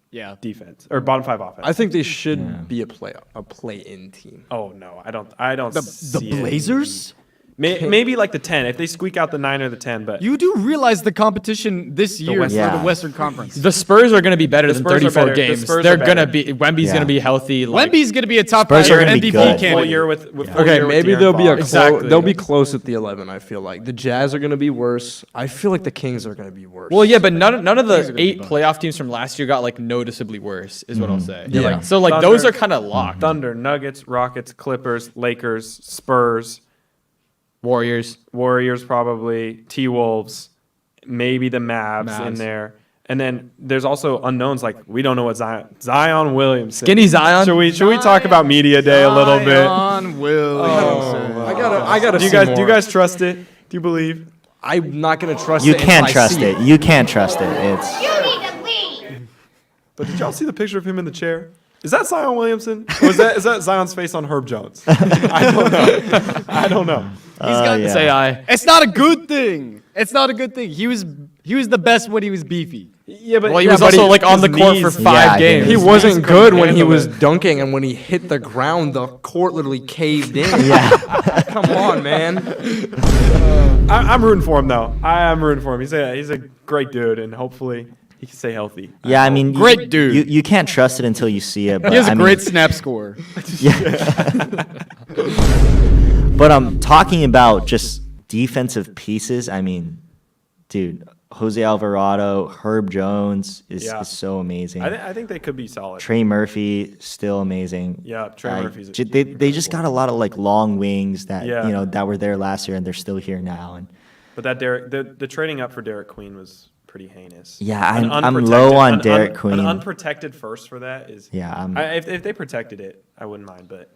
Yeah. defense or bottom 5 offense. I think they should be a play-in team. Oh no, I don't. The see it. Blazers? Maybe like the 10 if they squeak out the 9 or the 10, but You do realize the competition this year West- for Yeah. the Western Conference. The Spurs are going to be better than Spurs are 34 better. The games. Spurs They're are going to better. be Wemby's Yeah. going to be healthy. Like, Wemby's going to be a top Spurs are player gonna be MVP good. full candidate. year with full Okay, year with maybe De'Aaron they'll be Fox. Exactly. they'll be close at the 11. I feel like the Jazz are going to be worse. I feel like the Kings are going to be worse. Well, yeah, but none of the gonna be 8 fun. playoff teams from last year got like noticeably worse, is what I'll say. Yeah. Like, so like Thunder. those are kind of locked. Thunder, Nuggets, Rockets, Clippers, Lakers, Spurs, Warriors. Warriors probably, T-Wolves, maybe the Mavs in Mavs. there. And then there's also unknowns like we don't know what Zion Williamson. Skinny Zion. Should we talk about media day a little bit? Zion Williamson. I gotta. Do you guys trust it? Do you believe? I'm not going to trust You it. can't until I trust see it. You can't trust it. It's You need to leave. But did y'all see the picture of him in the chair? Is that Zion Williamson? Or is that Zion's face on Herb Jones? I don't know. He's got yeah. Say I. It's not a good thing. It's not a good thing. He was the best when he was beefy. Yeah, but Well, he was also like on the court for 5 Yeah, games. He His wasn't knees good couldn't when he handle was it. dunking, and when he hit the ground, the court literally caved in. yeah. Come on, man. I'm rooting for him though. I am rooting for him. He's a great dude, and hopefully he can stay healthy. Yeah, I mean, Great dude. You can't trust it until you see it. But He has I a mean, great snap score. But I'm talking about just defensive pieces. I mean, dude, Jose Alvarado, Herb Jones is so amazing. I think they could be solid. Trey Murphy, still amazing. Yeah, Trey Murphy's a- They just got a lot of like long wings that Yeah. that were there last year and they're still here now. And But that the trading up for Derek Queen was pretty heinous. Yeah, An I'm unprotected- low on an Derek Queen. An unprotected first for that is. Yeah, if they protected it, I wouldn't mind. But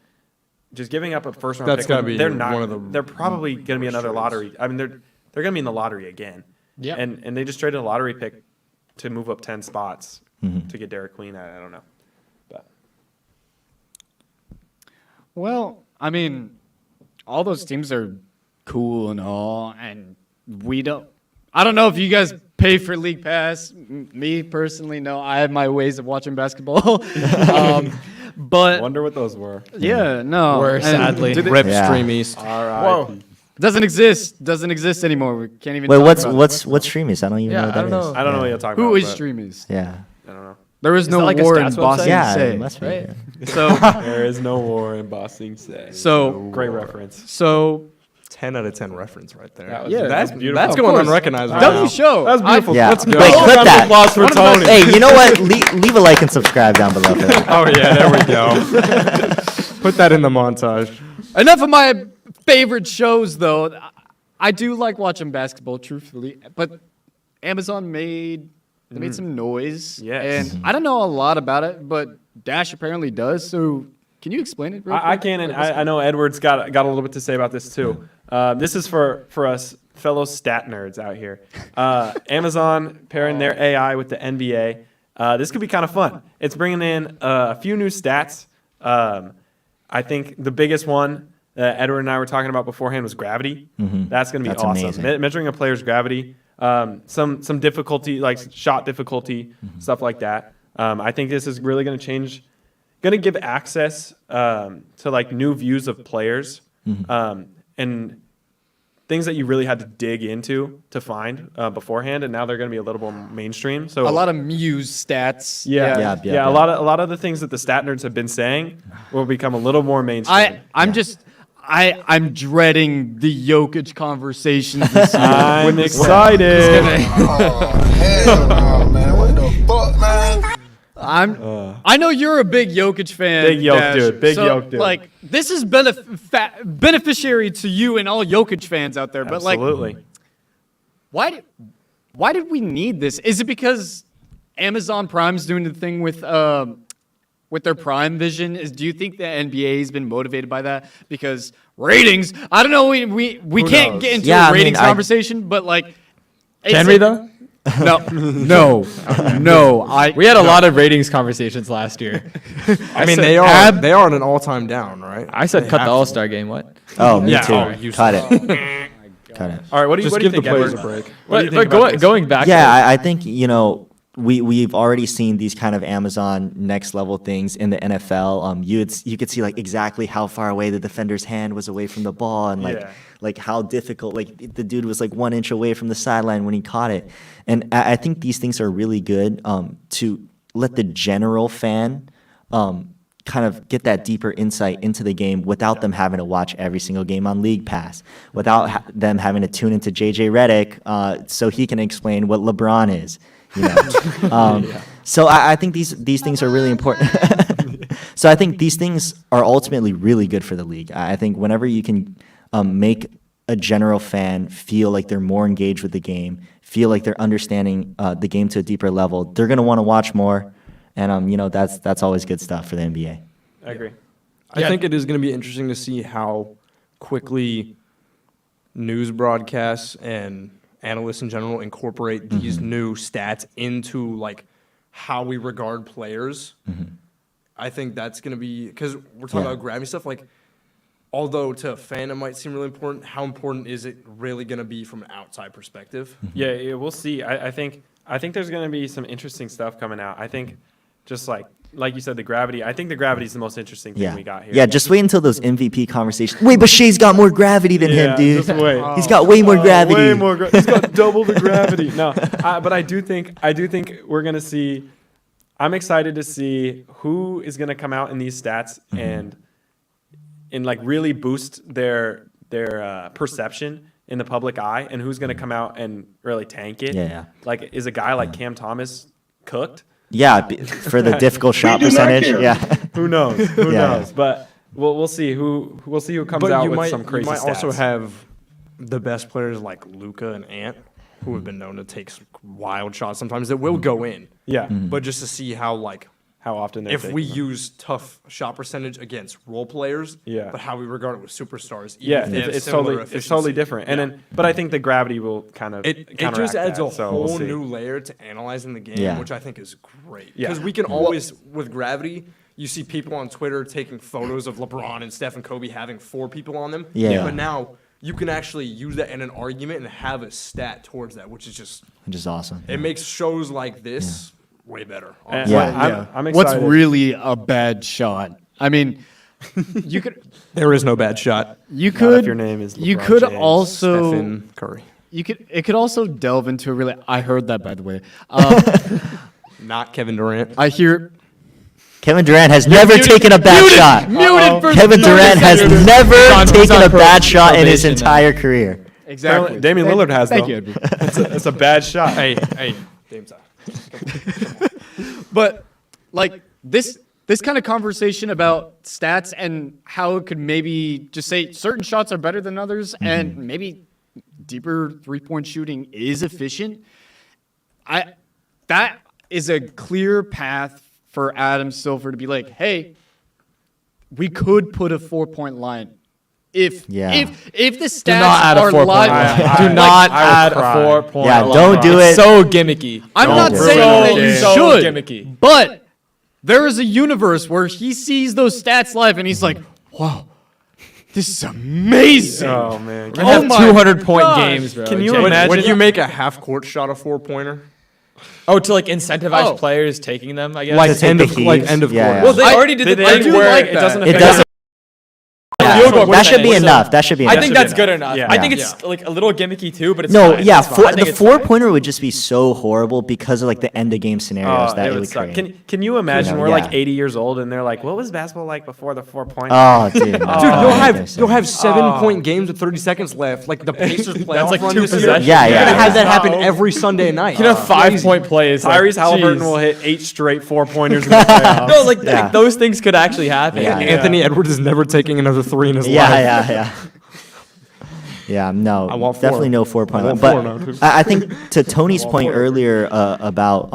just giving up a first round That's pick, gotta be they're not. one of the They're probably going to be another trades. lottery. I mean, they're going to be in the lottery again. Yeah. And they just traded a lottery pick to move up 10 spots Mm-hmm. to get Derek Queen. I don't know. But Well, I mean, all those teams are cool and all, and we don't. I don't know if you guys pay for League Pass. Me personally, no. I have my ways of watching basketball. But wonder what those were. yeah, no. Were, And sadly. do they- Rip Yeah. Stream East. All right. Whoa. doesn't exist anymore. We can't even. wait, talk about it. what's Streamies? I don't even Yeah, know what I that don't is. know. I don't know what you're talking Who about. is but Streamies? Yeah. I don't know. There is no that like a war in stats Boston. website? Yeah, Say, it must be. right? Yeah. So There is no war in Bossing Say. So- great reference. so 10 out of 10 reference right there. Yeah, that's beautiful. That's Of going course. unrecognized right W now. show. That's beautiful. Yeah. Let's go. Wait, clip Round of that. applause for Tony. Hey, you know what? Leave a like and subscribe down below for that. Oh, yeah, there we go. Put that in the montage. Enough of my favorite shows, though. I do like watching basketball, truthfully, but Amazon made some noise. Yes. And I don't know a lot about it, but Dash apparently does. So can you explain it? Real I quick? can, and I know Edward's got a little bit to say about this too. This is for us fellow stat nerds out here. Amazon pairing their AI with the NBA. This could be kind of fun. It's bringing in a few new stats. I think the biggest one that Edward and I were talking about beforehand was gravity. That's going to be That's awesome. amazing. Measuring a player's gravity, some difficulty, like shot difficulty, stuff like that. I think this is really going to give access to like new views of players and things that you really had to dig into to find beforehand, and now they're going to be a little more mainstream. So A lot of Muse stats. Yeah. a lot of the things that the stat nerds have been saying will become a little more mainstream. I'm dreading the Jokic conversations this year. I'm excited. Oh, hell no, man. What the fuck, man? I know you're a big Jokic fan. Big Joke Dash. dude, big So, Joke dude. Like, this is beneficiary to you and all Jokic fans out there. But like, Absolutely. why did we need this? Is it because Amazon Prime's doing the thing with their Prime Vision? Do you think the NBA has been motivated by that? Because ratings, I don't know. We can't knows? get into Yeah, a I mean, ratings conversation, but like, Can we though? No, no. We had a lot of ratings conversations last year. I mean, said they are on an all-time down, right? I said cut the All-Star game. What? Oh, me Yeah, too. oh, you Cut said- it. Cut it. All right, what do you Just what do you give the think, players Edward? a break. What do you But think about this? going back. Yeah, to, I think, we've already seen these kind of Amazon next level things in the NFL. You could see like exactly how far away the defender's hand was away from the ball, and Yeah. like how difficult, like the dude was like 1 inch away from the sideline when he caught it. And I think these things are really good to let the general fan kind of get that deeper insight into the game without them having to watch every single game on League Pass, without them having to tune into JJ Redick so he can explain what LeBron is. So I think these things are really important. So I think these things are ultimately really good for the league. I think whenever you can make a general fan feel like they're more engaged with the game, feel like they're understanding the game to a deeper level, they're going to want to watch more. And, that's always good stuff for the NBA. I agree. I think it is going to be interesting to see how quickly news broadcasts and analysts in general incorporate these new stats into like how we regard players. I think that's going to be, because we're talking about gravity stuff, like although to a fan it might seem really important, how important is it really going to be from an outside perspective? Yeah, we'll see. I think there's going to be some interesting stuff coming out. I think just like you said, the gravity. I think the gravity is the most interesting thing we got here. Yeah, just wait until those MVP conversations. Wait, but Shea's got more gravity than him, dude. Just wait. He's got way more gravity. Way more. He's got double the gravity. No, but I do think we're gonna see. I'm excited to see who is gonna come out in these stats and like really boost their perception in the public eye, and who's gonna come out and really tank it. Yeah. Like, is a guy like Cam Thomas cooked? Yeah, for the difficult shot percentage. Yeah. Who knows? Who Yeah. knows? But we'll see who comes out with some crazy you might stats. also have the best players like Luka and Ant, who have been known to take some wild shots sometimes that will go in. Yeah. But just to see how How often they're if we taking them. use tough shot percentage against role players, Yeah. but how we regard it with superstars. Even Yeah, if they have it's similar totally efficiency. different. And Yeah. then, but I think the gravity will kind of It counteract just adds that, a so whole we'll see. new layer to analyzing the game, Yeah. which I think is great. Yeah. Because we can always, with gravity, you see people on Twitter taking photos of LeBron and Steph and Kobe having 4 people on them. Yeah. But now you can actually use that in an argument and have a stat towards that, which is just, Which is awesome. it makes shows like this way better. And Yeah. I'm What's excited. really a bad shot? I mean, you could, There is no bad shot. you Not could, if your name is you LeBron could James. also, Stephen Curry. it could also delve into a really. I heard that, by the way. Not Kevin Durant. I hear Kevin Durant has never taken a bad shot. muted for Kevin 30 Durant has seconds. never on- he's taken on a bad shot in his probation now. entire career. Exactly. Damian Lillard has, Thank though. you, Edward. It's a bad shot. hey, James. But like this kind of conversation about stats and how it could maybe just say certain shots are better than others and maybe deeper 3-point shooting is efficient. That is a clear path for Adam Silver to be like, hey, we could put a 4-point line. If Yeah. if the stats not add a are 4-point live, line. Do like, not I would add cry. a 4-point Yeah, line. don't do It's it. so gimmicky. I'm Don't not do saying it. that you So should, gimmicky. but there is a universe where he sees those stats live and he's like, wow, this is amazing. Oh man. We're gonna have my 200-point gosh. games, bro. Can you Jay. imagine- When you make a half-court shot a 4-pointer, Oh, to like incentivize Oh. players taking them, I guess. like To take end the of like heat. end of Yeah, quarter. yeah. well, they I- already did the They thing do where like it that. doesn't It affect doesn't. field goal That should be percentage. enough. That should be I enough. think should that's be good enough. enough. Yeah. I think Yeah. it's like a little gimmicky too, but it's No, fine. yeah, It's fine. I think the it's fine. 4-pointer would just be so horrible because of like the end of game scenarios that it would suck. create. Can you imagine know, we're yeah. like 80 years old and they're like, what was basketball like before the 4-point? Oh, dude. Dude, Oh, you'll have 7-point games with 30 seconds left, like the Pacers playoff like run 2 this year. possessions. Yeah, You're yeah. gonna have that happen every Sunday night. You know, 5-point plays. like, Tyrese Halliburton jeez. will hit 8 straight 4-pointers in the playoffs. No, like, Yeah. like those things could actually happen. Yeah. Anthony Edwards is never taking another 3 in his Yeah, life. yeah. Yeah, no, I want 4. definitely no 4-point I line. want 4 now, But too. I think to Tony's point earlier about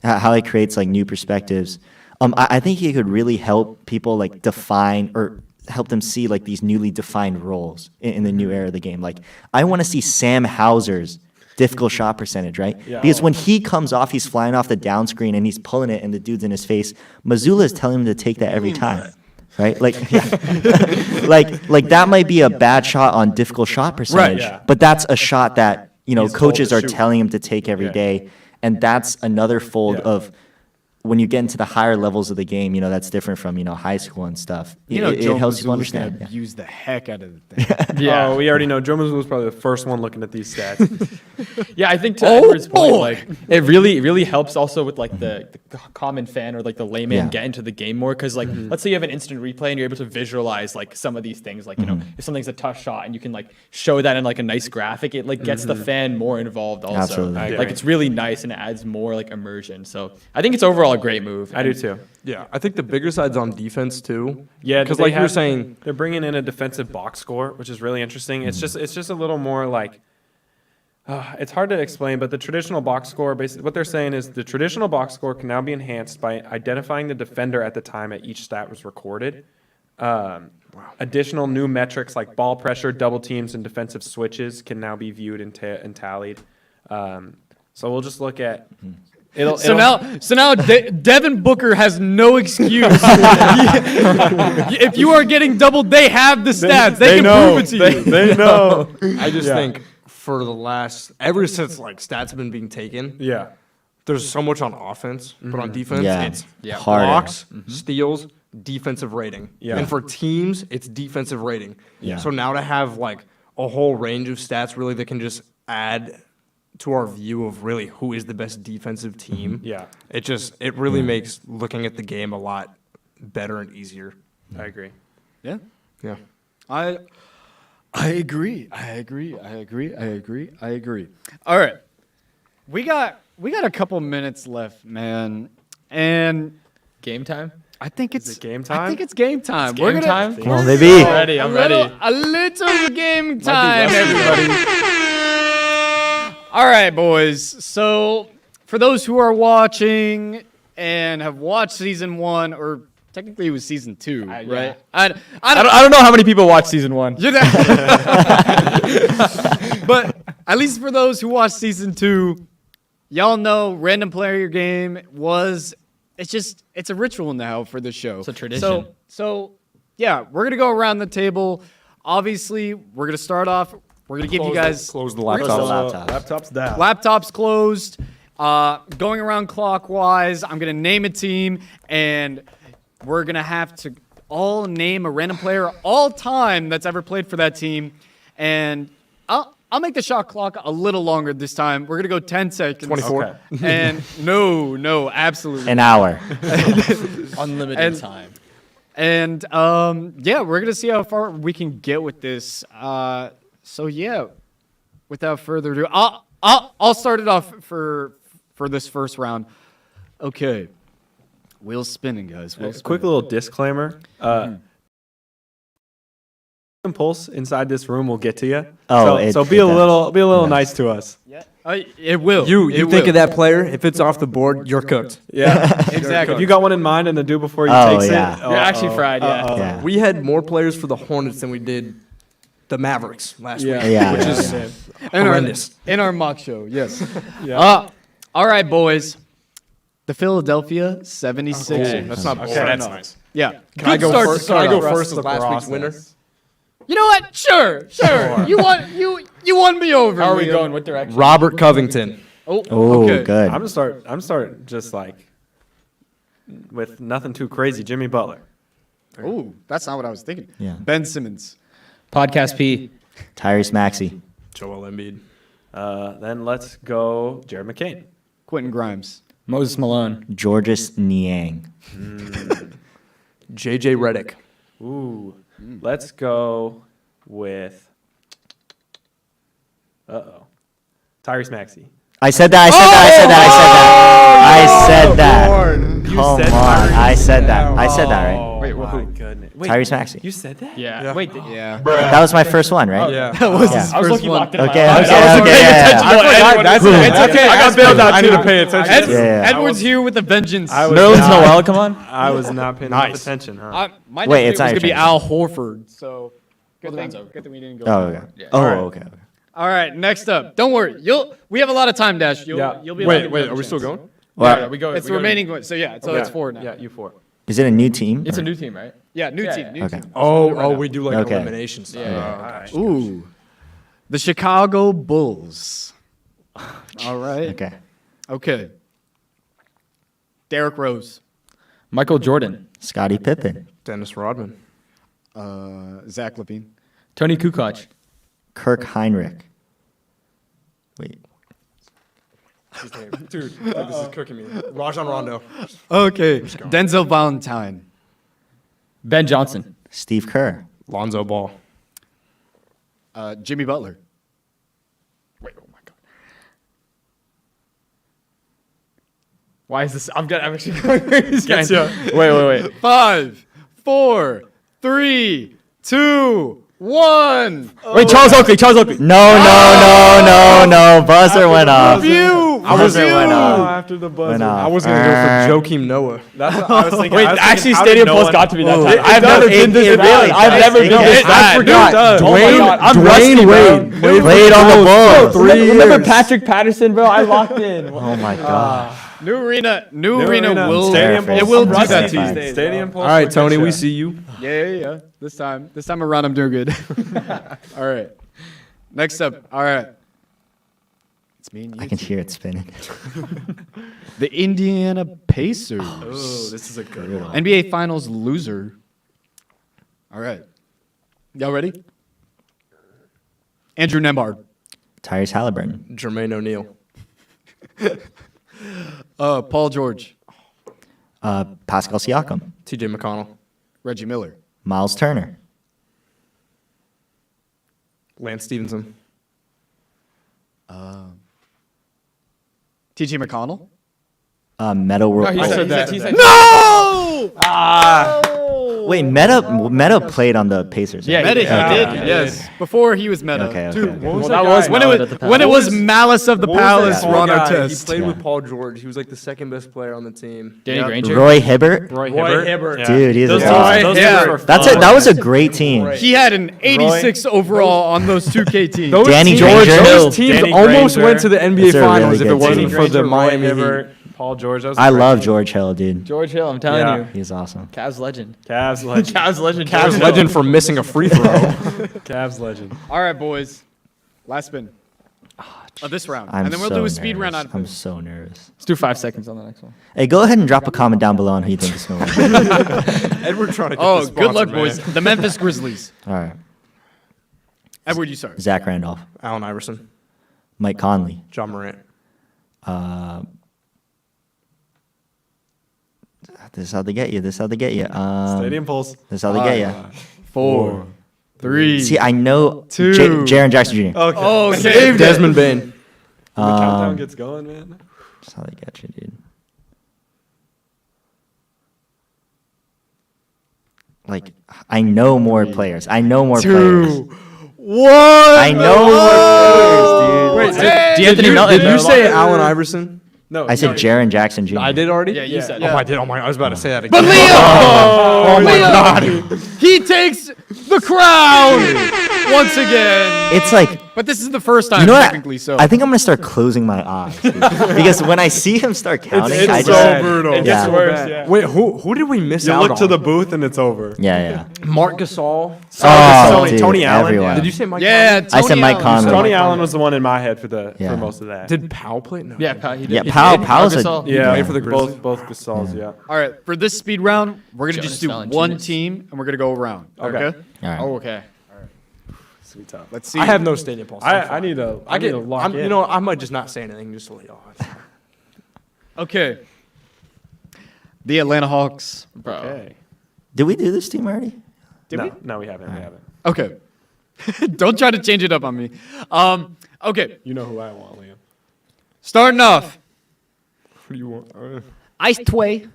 how it creates like new perspectives, I think he could really help people like define or help them see like these newly defined roles in the new era of the game. Like I want to see Sam Hauser's difficult shot percentage, right? Yeah. Because when he comes off, he's flying off the down screen and he's pulling it and the dude's in his face. Mazzulla is telling him to take that every time. Right? Like, like that might be a bad shot on difficult shot percentage, yeah. but that's a shot that, you know, He's told coaches to are shoot. telling him to take every Yeah. day. And that's another fold Yeah. of when you get into the higher levels of the game, you know, that's different from, you know, high school and stuff. You know, it Joe helps you Mazzulla's understand. gonna Yeah. use the heck out of the thing. Yeah. Oh, we already know. Joe Mazzulla was probably the first one looking at these stats. Yeah, I think to Edward's point, like it really helps also with like the common fan or like the layman Yeah. get into the game more because like let's say you have an instant replay and you're able to visualize like some of these things like you know if something's a tough shot and you can like show that in like a nice graphic, it like gets the fan more involved also. Absolutely. I agree. Like it's really nice and it adds more like immersion. So I think it's overall a great move. I do too. Yeah, I think the bigger side's on defense too. Yeah, because they like you were have- saying, they're bringing in a defensive box score, which is really interesting. It's just a little more like it's hard to explain, but the traditional box score, basically, what they're saying is the traditional box score can now be enhanced by identifying the defender at the time that each stat was recorded. Additional new metrics like ball pressure, double teams, and defensive switches can now be viewed and tallied. So we'll just look at. So now Devin Booker has no excuse. If you are getting doubled, they have the stats. They can prove it to you. They know. I just Yeah. think for the last ever since like stats have been being taken, Yeah. there's so much on offense, but on defense, Yeah. it's Harder. blocks, steals, defensive rating. Yeah. And for teams, it's defensive rating. Yeah. So now to have like a whole range of stats really that can just add to our view of really who is the best defensive team. Yeah. It really makes looking at the game a lot better and easier. I agree. Yeah. Yeah. I agree. All right. We got a couple minutes left, man. And Game time. I think it's it game I time? think it's game time. Game time. Come on, baby. I'm ready. I'm ready. A little game time, everybody. All right, boys. So, for those who are watching and have watched season 1, or technically it was season 2, yeah. right? I don't know how many people watch season 1. You know- but at least for those who watched season 2, y'all know random player game it's a ritual now for the show. It's a tradition. So yeah, we're gonna go around the table. Obviously, we're gonna start off. We're gonna give you guys Close the Close the laptop. laptops. Laptops down. laptops closed. Going around clockwise. I'm gonna name a team, and we're gonna have to all name a random player all time that's ever played for that team, and I'll make the shot clock a little longer this time. We're gonna go 10 seconds. 24. Okay. And no, absolutely. An hour. Unlimited And- time. And yeah, we're gonna see how far we can get with this. So yeah, without further ado, I'll start it off for this first round. Okay, wheels spinning, guys. Wheels Quick spinning. little disclaimer. Impulse inside this room will get to you. Oh, so it be a does. little nice to us. It will. You It think will. of that player, if it's off the board, you're cooked. Yeah, Exactly. If you got one in mind and the do before you Oh, takes yeah. it, You're actually fried. Yeah. Yeah. We had more players for the Hornets than we did the Mavericks last week. Yeah, which yeah, is in horrendous. our mock show. Yes. All right, boys. The Philadelphia 76ers. That's not Okay. that's No. nice. Yeah. Can I Good go start to first? Can start I go off. first as last week's winner? You know what? Sure. You won me over. How are we Liam. going? What direction? Robert Covington. Oh, okay. good. I'm starting just like with nothing too crazy. Jimmy Butler. Oh, that's not what I was thinking. Yeah. Ben Simmons. Podcast P. Tyrese Maxey. Joel Embiid. Then let's go Jared McCain. Quentin Grimes. Moses Malone. Georges Niang. JJ Redick. Ooh. Let's go with Tyrese Maxey. I said that. Come said on. Tyrese. I said that, right? Wait, Oh my who? goodness. Wait, Tyrese Maxey. you said that? Yeah. Wait. Yeah. That was my first one, right? Yeah. That was Yeah. his I was first looking one. locked in. Okay, my okay, eyes. okay, yeah. It's okay. I got bailed out I too. need to pay attention. Yeah. Edward's here with a vengeance. Nerlens Noel, come on. I was not paying enough Nice. attention. Huh? My Wait, next it's pick was not gonna be your Al Horford. So good Well, thing, that's over. good thing we didn't go. Oh, for okay. it. Oh, Alright. okay. All right, next up. Don't worry. We have a lot of time, Dash. You'll be able to Wait, get are we still chance. going? Well, Yeah, we go. It's we the go remaining one. So yeah, so it's 4 now. Yeah, you 4. is it a new team? It's or- a new team, right? Yeah, new Yeah, team. yeah. New Okay. team. Oh, we do like Okay. elimination stuff. Yeah. Ooh. The Chicago Bulls. All right. Okay. Okay. Derrick Rose. Michael Jordan. Scottie Pippen, Dennis Rodman. Zach Levine. Tony Kukoc. Kirk Heinrich. Wait. Dude, this is cooking me. Rajon Rondo. Okay. Denzel Valentine. Ben Johnson. Steve Kerr. Lonzo Ball. Jimmy Butler. Wait, oh my god. Why is this? I'm actually going crazy. Wait. 5, 4, 3, 2, 1. Wait, Charles Oakley. No. Buzzer went off. You. Buzzer went off. After the buzzer. Went off. I was going to go for Joakim Noah. That's what I was thinking. Wait, I was thinking, actually, how did Stadium no Pulse one- got to be that It- time. it I've does. never been this It bad. really I've does. never It been this does. bad. I forgot. Oh my Dwayne, God, I'm Dwayne rusty, bro. Wade. Played on the Bulls. Remember Patrick Patterson, bro? I locked in. Oh my God. New arena will. Stadium It Pulse. will do Rusty that to you. fans. Stadium Pulse. All right, will Tony, get we ya. see you. Yeah. This time around, I'm doing good. All right. Next up. All right. It's me and you. I can hear it spinning. The Indiana Pacers. Oh, this is a good one. NBA Finals loser. All right. Y'all ready? Andrew Nembhard. Tyrese Halliburton. Jermaine O'Neal. Paul George. Pascal Siakam. TJ McConnell. Reggie Miller. Miles Turner. Lance Stevenson. T.J. McConnell. Meta World. He said that. He said No! Wait, Meta played on the Pacers. Yeah, right? Meta, he Okay. did. Yes. Before he was Meta. Okay. Dude, Well, that was when it was Malice of the Palace, Tall Ron guy. Artest. He played Yeah. with Paul George. He was like the second best player on the team. Danny Granger. Roy Hibbert. Roy Hibbert. Hibbert. Dude, he's Those a teams- dog. those Yeah. teams were That's fun. it. That was a great team. He had an 86 overall on those 2K teams. Those Danny teams, Granger. those teams Danny almost Granger. went to the NBA That's a really Finals if good it team. wasn't Danny for Granger, the Roy Miami Heat. Hibbert, Paul George. That was a I great love team. George Hill, dude. George Hill, I'm telling Yeah. you. He's awesome. Cavs legend. Cavs legend. Cavs legend. Cavs George Hill. legend for missing a free throw. Cavs legend. All right, boys. Last spin of this round. I'm And then we'll so do a speed round nervous. out of I'm it. so nervous. Let's do 5 seconds on the next one. Hey, go ahead and drop a comment down below on who you think is going to win. Edward trying to get Oh, the good luck, sponsor, boys. man. The Memphis Grizzlies. All right. Edward, you start. Zach Randolph. Allen Iverson. Mike Conley. John Morant. This is how they get you. This is how they get you. Stadium Pulse. This is how they get you. 4, 3. See, I know Two. Jaren Jackson Jr. Okay. Oh, saved it. Desmond Bain. The countdown gets going, man. That's how they get you, dude. Like, I know more players. I know more players. 2, 1. I know more players, dude. D'Anthony Melton. Did you say Allen Iverson? No, I said Jaren Jackson Jr. I did already? Yeah, you said Oh, it. I did. Oh, my. I was about to say that again. But Leo! Oh, my Leo! God. He takes the crown once again. It's like, But this is the first time, you know what? technically, so. I think I'm gonna start closing my eyes dude. Because when I see him start counting, I it's just so brutal. It Yeah. gets worse. Yeah. Wait, who did we miss You out look to on? the booth and it's over. yeah. Mark Gasol. Oh, Tony- dude, Tony Allen, everyone. yeah. Did you say Mike Yeah, Conley? I said Tony Mike Allen. Conley. Tony Allen was the one in my head for Yeah. most of that. Did Powell play? No. Yeah, Pat, he did. Yeah, He Powell- did. Powell's a- Marc Gasol. yeah, played for the Grizzlies. both Gasols, yeah. All right, for this speed round, we're going to Jonas just do Valanciunas. one team, and we're going to go around. Okay? Okay. All right. Oh, okay. Sweet top. Let's see. I have no stadium pulse. I need to. I need to lock in. You know, I might just not say anything just to let y'all. Okay. The Atlanta Hawks. Bro. Okay. Did we do this team already? Did we? No, we haven't. We haven't. Okay. Don't try to change it up on me. Okay. You know who I want, Liam. Starting off. Who do you want? Ice Tway.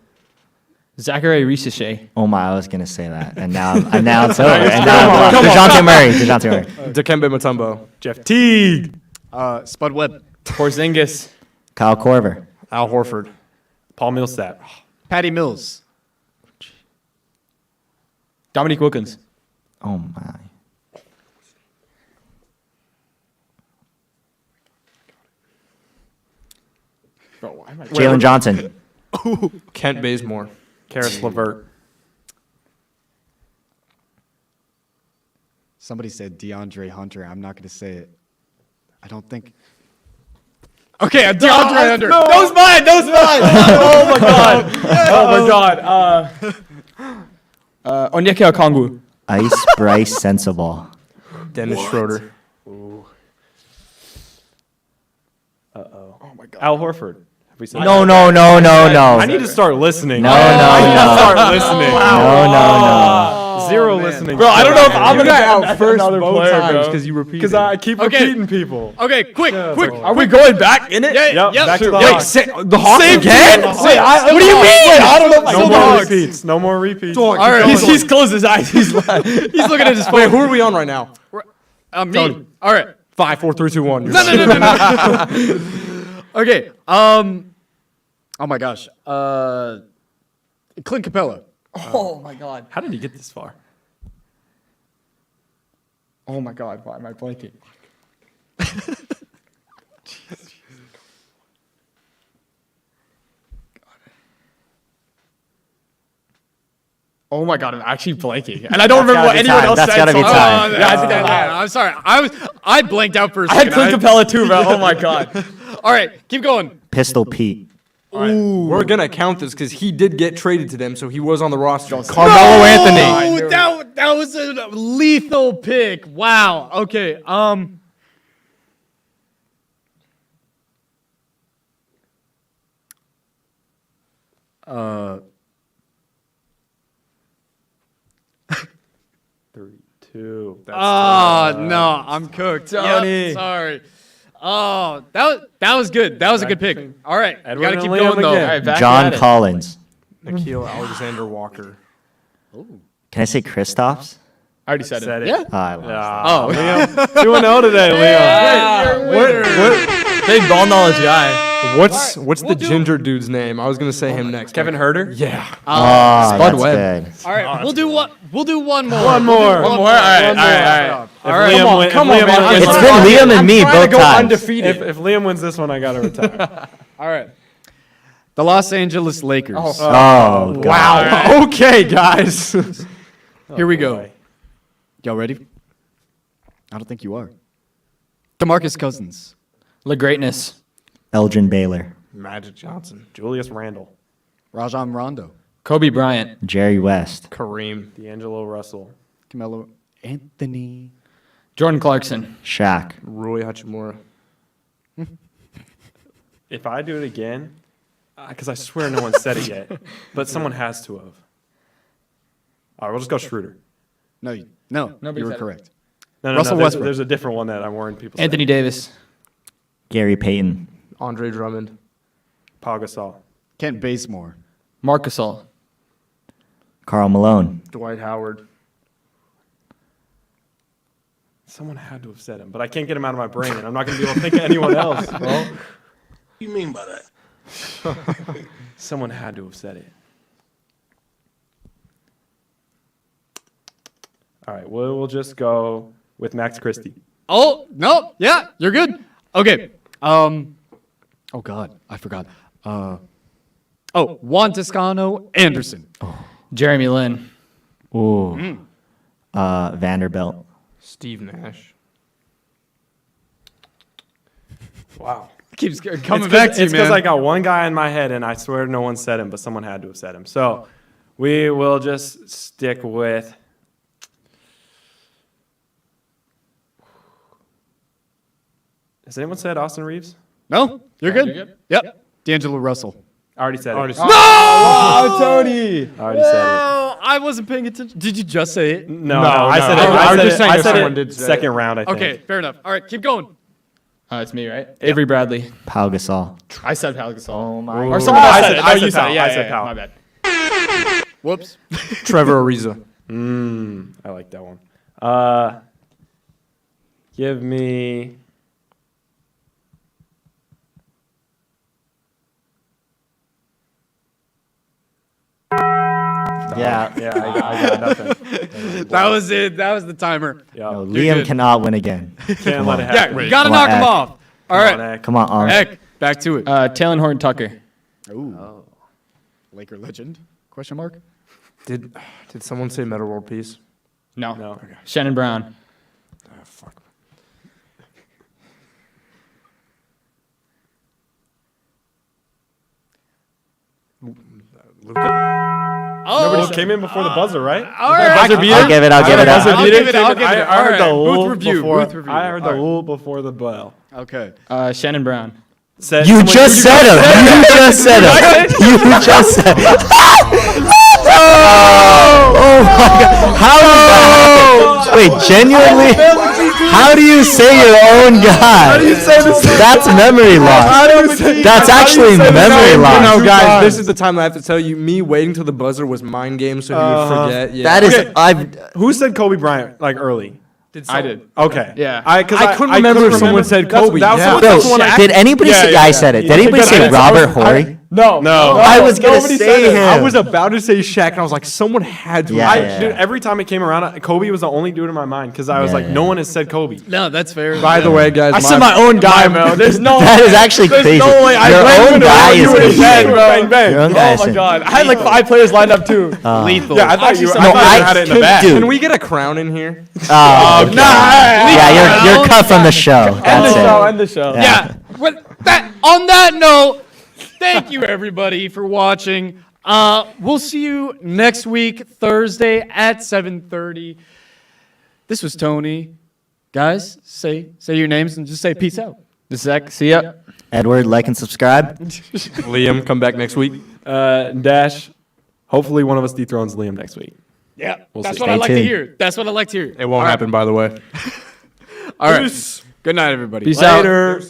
Zachary Risache. Oh my, I was gonna say that, and now it's over. And now Dejounte Murray. Dikembe Mutombo. Jeff Teague. Spud Webb. Porzingis. Kyle Korver. Al Horford. Paul Millsap. Patty Mills. Dominique Wilkins. Oh my. Jalen Johnson. Kent Bazemore. Karis LeVert. Somebody said DeAndre Hunter. I'm not going to say it. I don't think. Okay, DeAndre Hunter. That was mine. Oh my god. Onyeka Okongwu. Ice Bryce Sensabaugh. Dennis Schroeder. Al Horford. Have we said No. I need to start listening. No. Start listening. No. Zero listening. Bro, I don't know if I'm You gonna got out first another both player, times bro. because you repeated. Because I keep Okay. repeating people. Okay, quick. Are we going back in it? Yep, back to the Wait, Hawks. the Hawks again? Wait, what do you mean? I don't know if No more repeats. No more repeats. All right, He's closed his eyes. He's looking at his Wait, phone. who are we on right now? me. Tony. All right. 5, 4, 3, 2, 1. No. Okay. Oh my gosh. Clint Capella. Oh my god. How did he get this far? Oh my god. Why am I blanking? Oh my god, I'm actually blanking, and I don't remember what gotta be anyone time. else That's said. gotta be so- time. Yeah, I think that I'm sorry. I blanked out for a I had second. Clint Capella too, bro. Oh my god. All right, keep going. Pistol Pete. We're going to count this because he did get traded to them, so he was on the roster. Carmelo Anthony. Oh, that was a lethal pick. Wow. Okay. Three, two. No, I'm cooked. Tony. Yep, sorry. Oh, that was good. That was a good pick. All right, you Edward gotta and keep Liam going though. again. All right, back John at it. Collins. Nikhil Alexander Walker. Can I say Kristaps? I already said Said it. it. Yeah. I lost. Oh, Liam. 2-0 today, Liam. Big ball knowledge guy. What's the ginger dude's name? I was going to say him next. Kevin Herter? Yeah. Oh, Spud that's Webb. good. all right. We'll do one. We'll do one more. One more. One more? All right, all right. If Liam win- if come on, Liam man. wins It's this one- been Liam and me trying to both go times. undefeated. If Liam wins this one, I gotta retire. All right. The Los Angeles Lakers. Oh, God. Wow. Okay, guys. Here we go. boy. Y'all ready? I don't think you are. DeMarcus Cousins. The greatness. Elgin Baylor. Magic Johnson. Julius Randle. Rajon Rondo. Kobe Bryant. Jerry West. Kareem. D'Angelo Russell. Carmelo Anthony. Jordan Clarkson. Shaq. Rui Hachimura. If I do it again, because I swear no one said it yet, but someone has to have. All right, we'll just go Schroeder. No, Nobody you were said it. correct. No, Russell there's, Westbrook. there's a different one that I'm warning people. Anthony Davis. Gary Payton. Andre Drummond. Pau Gasol. Kent Bazemore. Marc Gasol. Karl Malone. Dwight Howard. Someone had to have said him, but I can't get him out of my brain, and I'm not going to be able to think of anyone else, bro. you mean by that? Someone had to have said it. All right, we'll just go with Max Christie. Oh, no. Yeah, you're good. Okay. Oh, God. I forgot. Juan Toscano Anderson. Jeremy Lin. Ooh. Vanderbilt. Steve Nash. Wow. Keeps coming It's back to you, because man. I got one guy in my head, and I swear no one said him, but someone had to have said him. So we will just stick with. Has anyone said Austin Reeves? No? You're good? you're good? Yep. D'Angelo Russell. I already said it. Oh, Tony. I already said Oh, I wasn't paying attention. Did you just say it? it. No, I said it. I was I said just it, saying I if said someone it did say second round, I think. Okay, fair enough. All right, keep going. It's me, right? Avery Bradley. Pau Gasol. I said Pau Gasol. Oh, my Or someone else I said said- it. I No, said you said Pau. it. Yeah, I yeah, said yeah, Pau. my bad. Whoops. Trevor Ariza. I like that one. Give me. Yeah. Yeah, I got nothing. That was it. That was the timer. Yeah, No, You're Liam good. cannot win again. can't let it Yeah, happen. you gotta Come on, knock him Eck. off. All right. Come on, Arm. Heck, back to it. Taylor Horton Tucker. Ooh. Laker legend? Question mark. Did someone say Meta World Peace? No. No. Shannon Brown. Fuck. Nobody came in before the buzzer, right? All right. I'll give it. I'll give it. I'll I'll give it. I'll give it. I heard the All right. "woo" Booth review. before. Booth review. I heard the All right. "woo" before the bell. Okay. Shannon Brown. Said You someone- just said him. You just said him. You just said him. Oh my God. How does that happen? Wait, genuinely? How do you say your own guy? That's memory loss. That's actually memory loss. No, guys, this is the time I have to tell you. Me waiting till the buzzer was mind game, so he would forget. Yeah. That is, Okay. I've. Who said Kobe Bryant like early? I did. Okay. Yeah. I couldn't remember if someone said Kobe. That was, Yeah. that's Bro, the one I did anybody Yeah, say? yeah, I yeah. said it. Did Yeah, anybody because say I- Robert Horry? No. I was gonna Nobody say said it. him. I was about to say Shaq, and I was like, someone had to. Yeah. Dude, every time it came around, Kobe was the only dude in my mind because I was Yeah, like, yeah. no one has said Kobe. No, that's fair. By the way, guys, I said my own guy, man. There's no. That is actually crazy. no way. I Your blame own him to guy what is you would've insane. said, bro. Bang, bang. Your own guy Oh is my insane. God. I had like 5 players lined up too. Lethal. Yeah, I thought you were. No, I thought I- you had it in the bag. dude. Can we get a crown in here? Oh, okay. Yeah, you're cut from the show. That's it. End the show. Yeah. With that, on that note, thank you everybody for watching. We'll see you next week, Thursday at 7:30. This was Tony. Guys, say your names and just say peace out. This is Zach. See ya. Edward, like and subscribe. Liam, come back next week. Dash. Hopefully, one of us dethrones Liam next week. Yeah, that's see. what I Stay like to tuned. hear. That's what I like to hear. It won't happen, by the way. All right. Good night, everybody. Peace out. Later.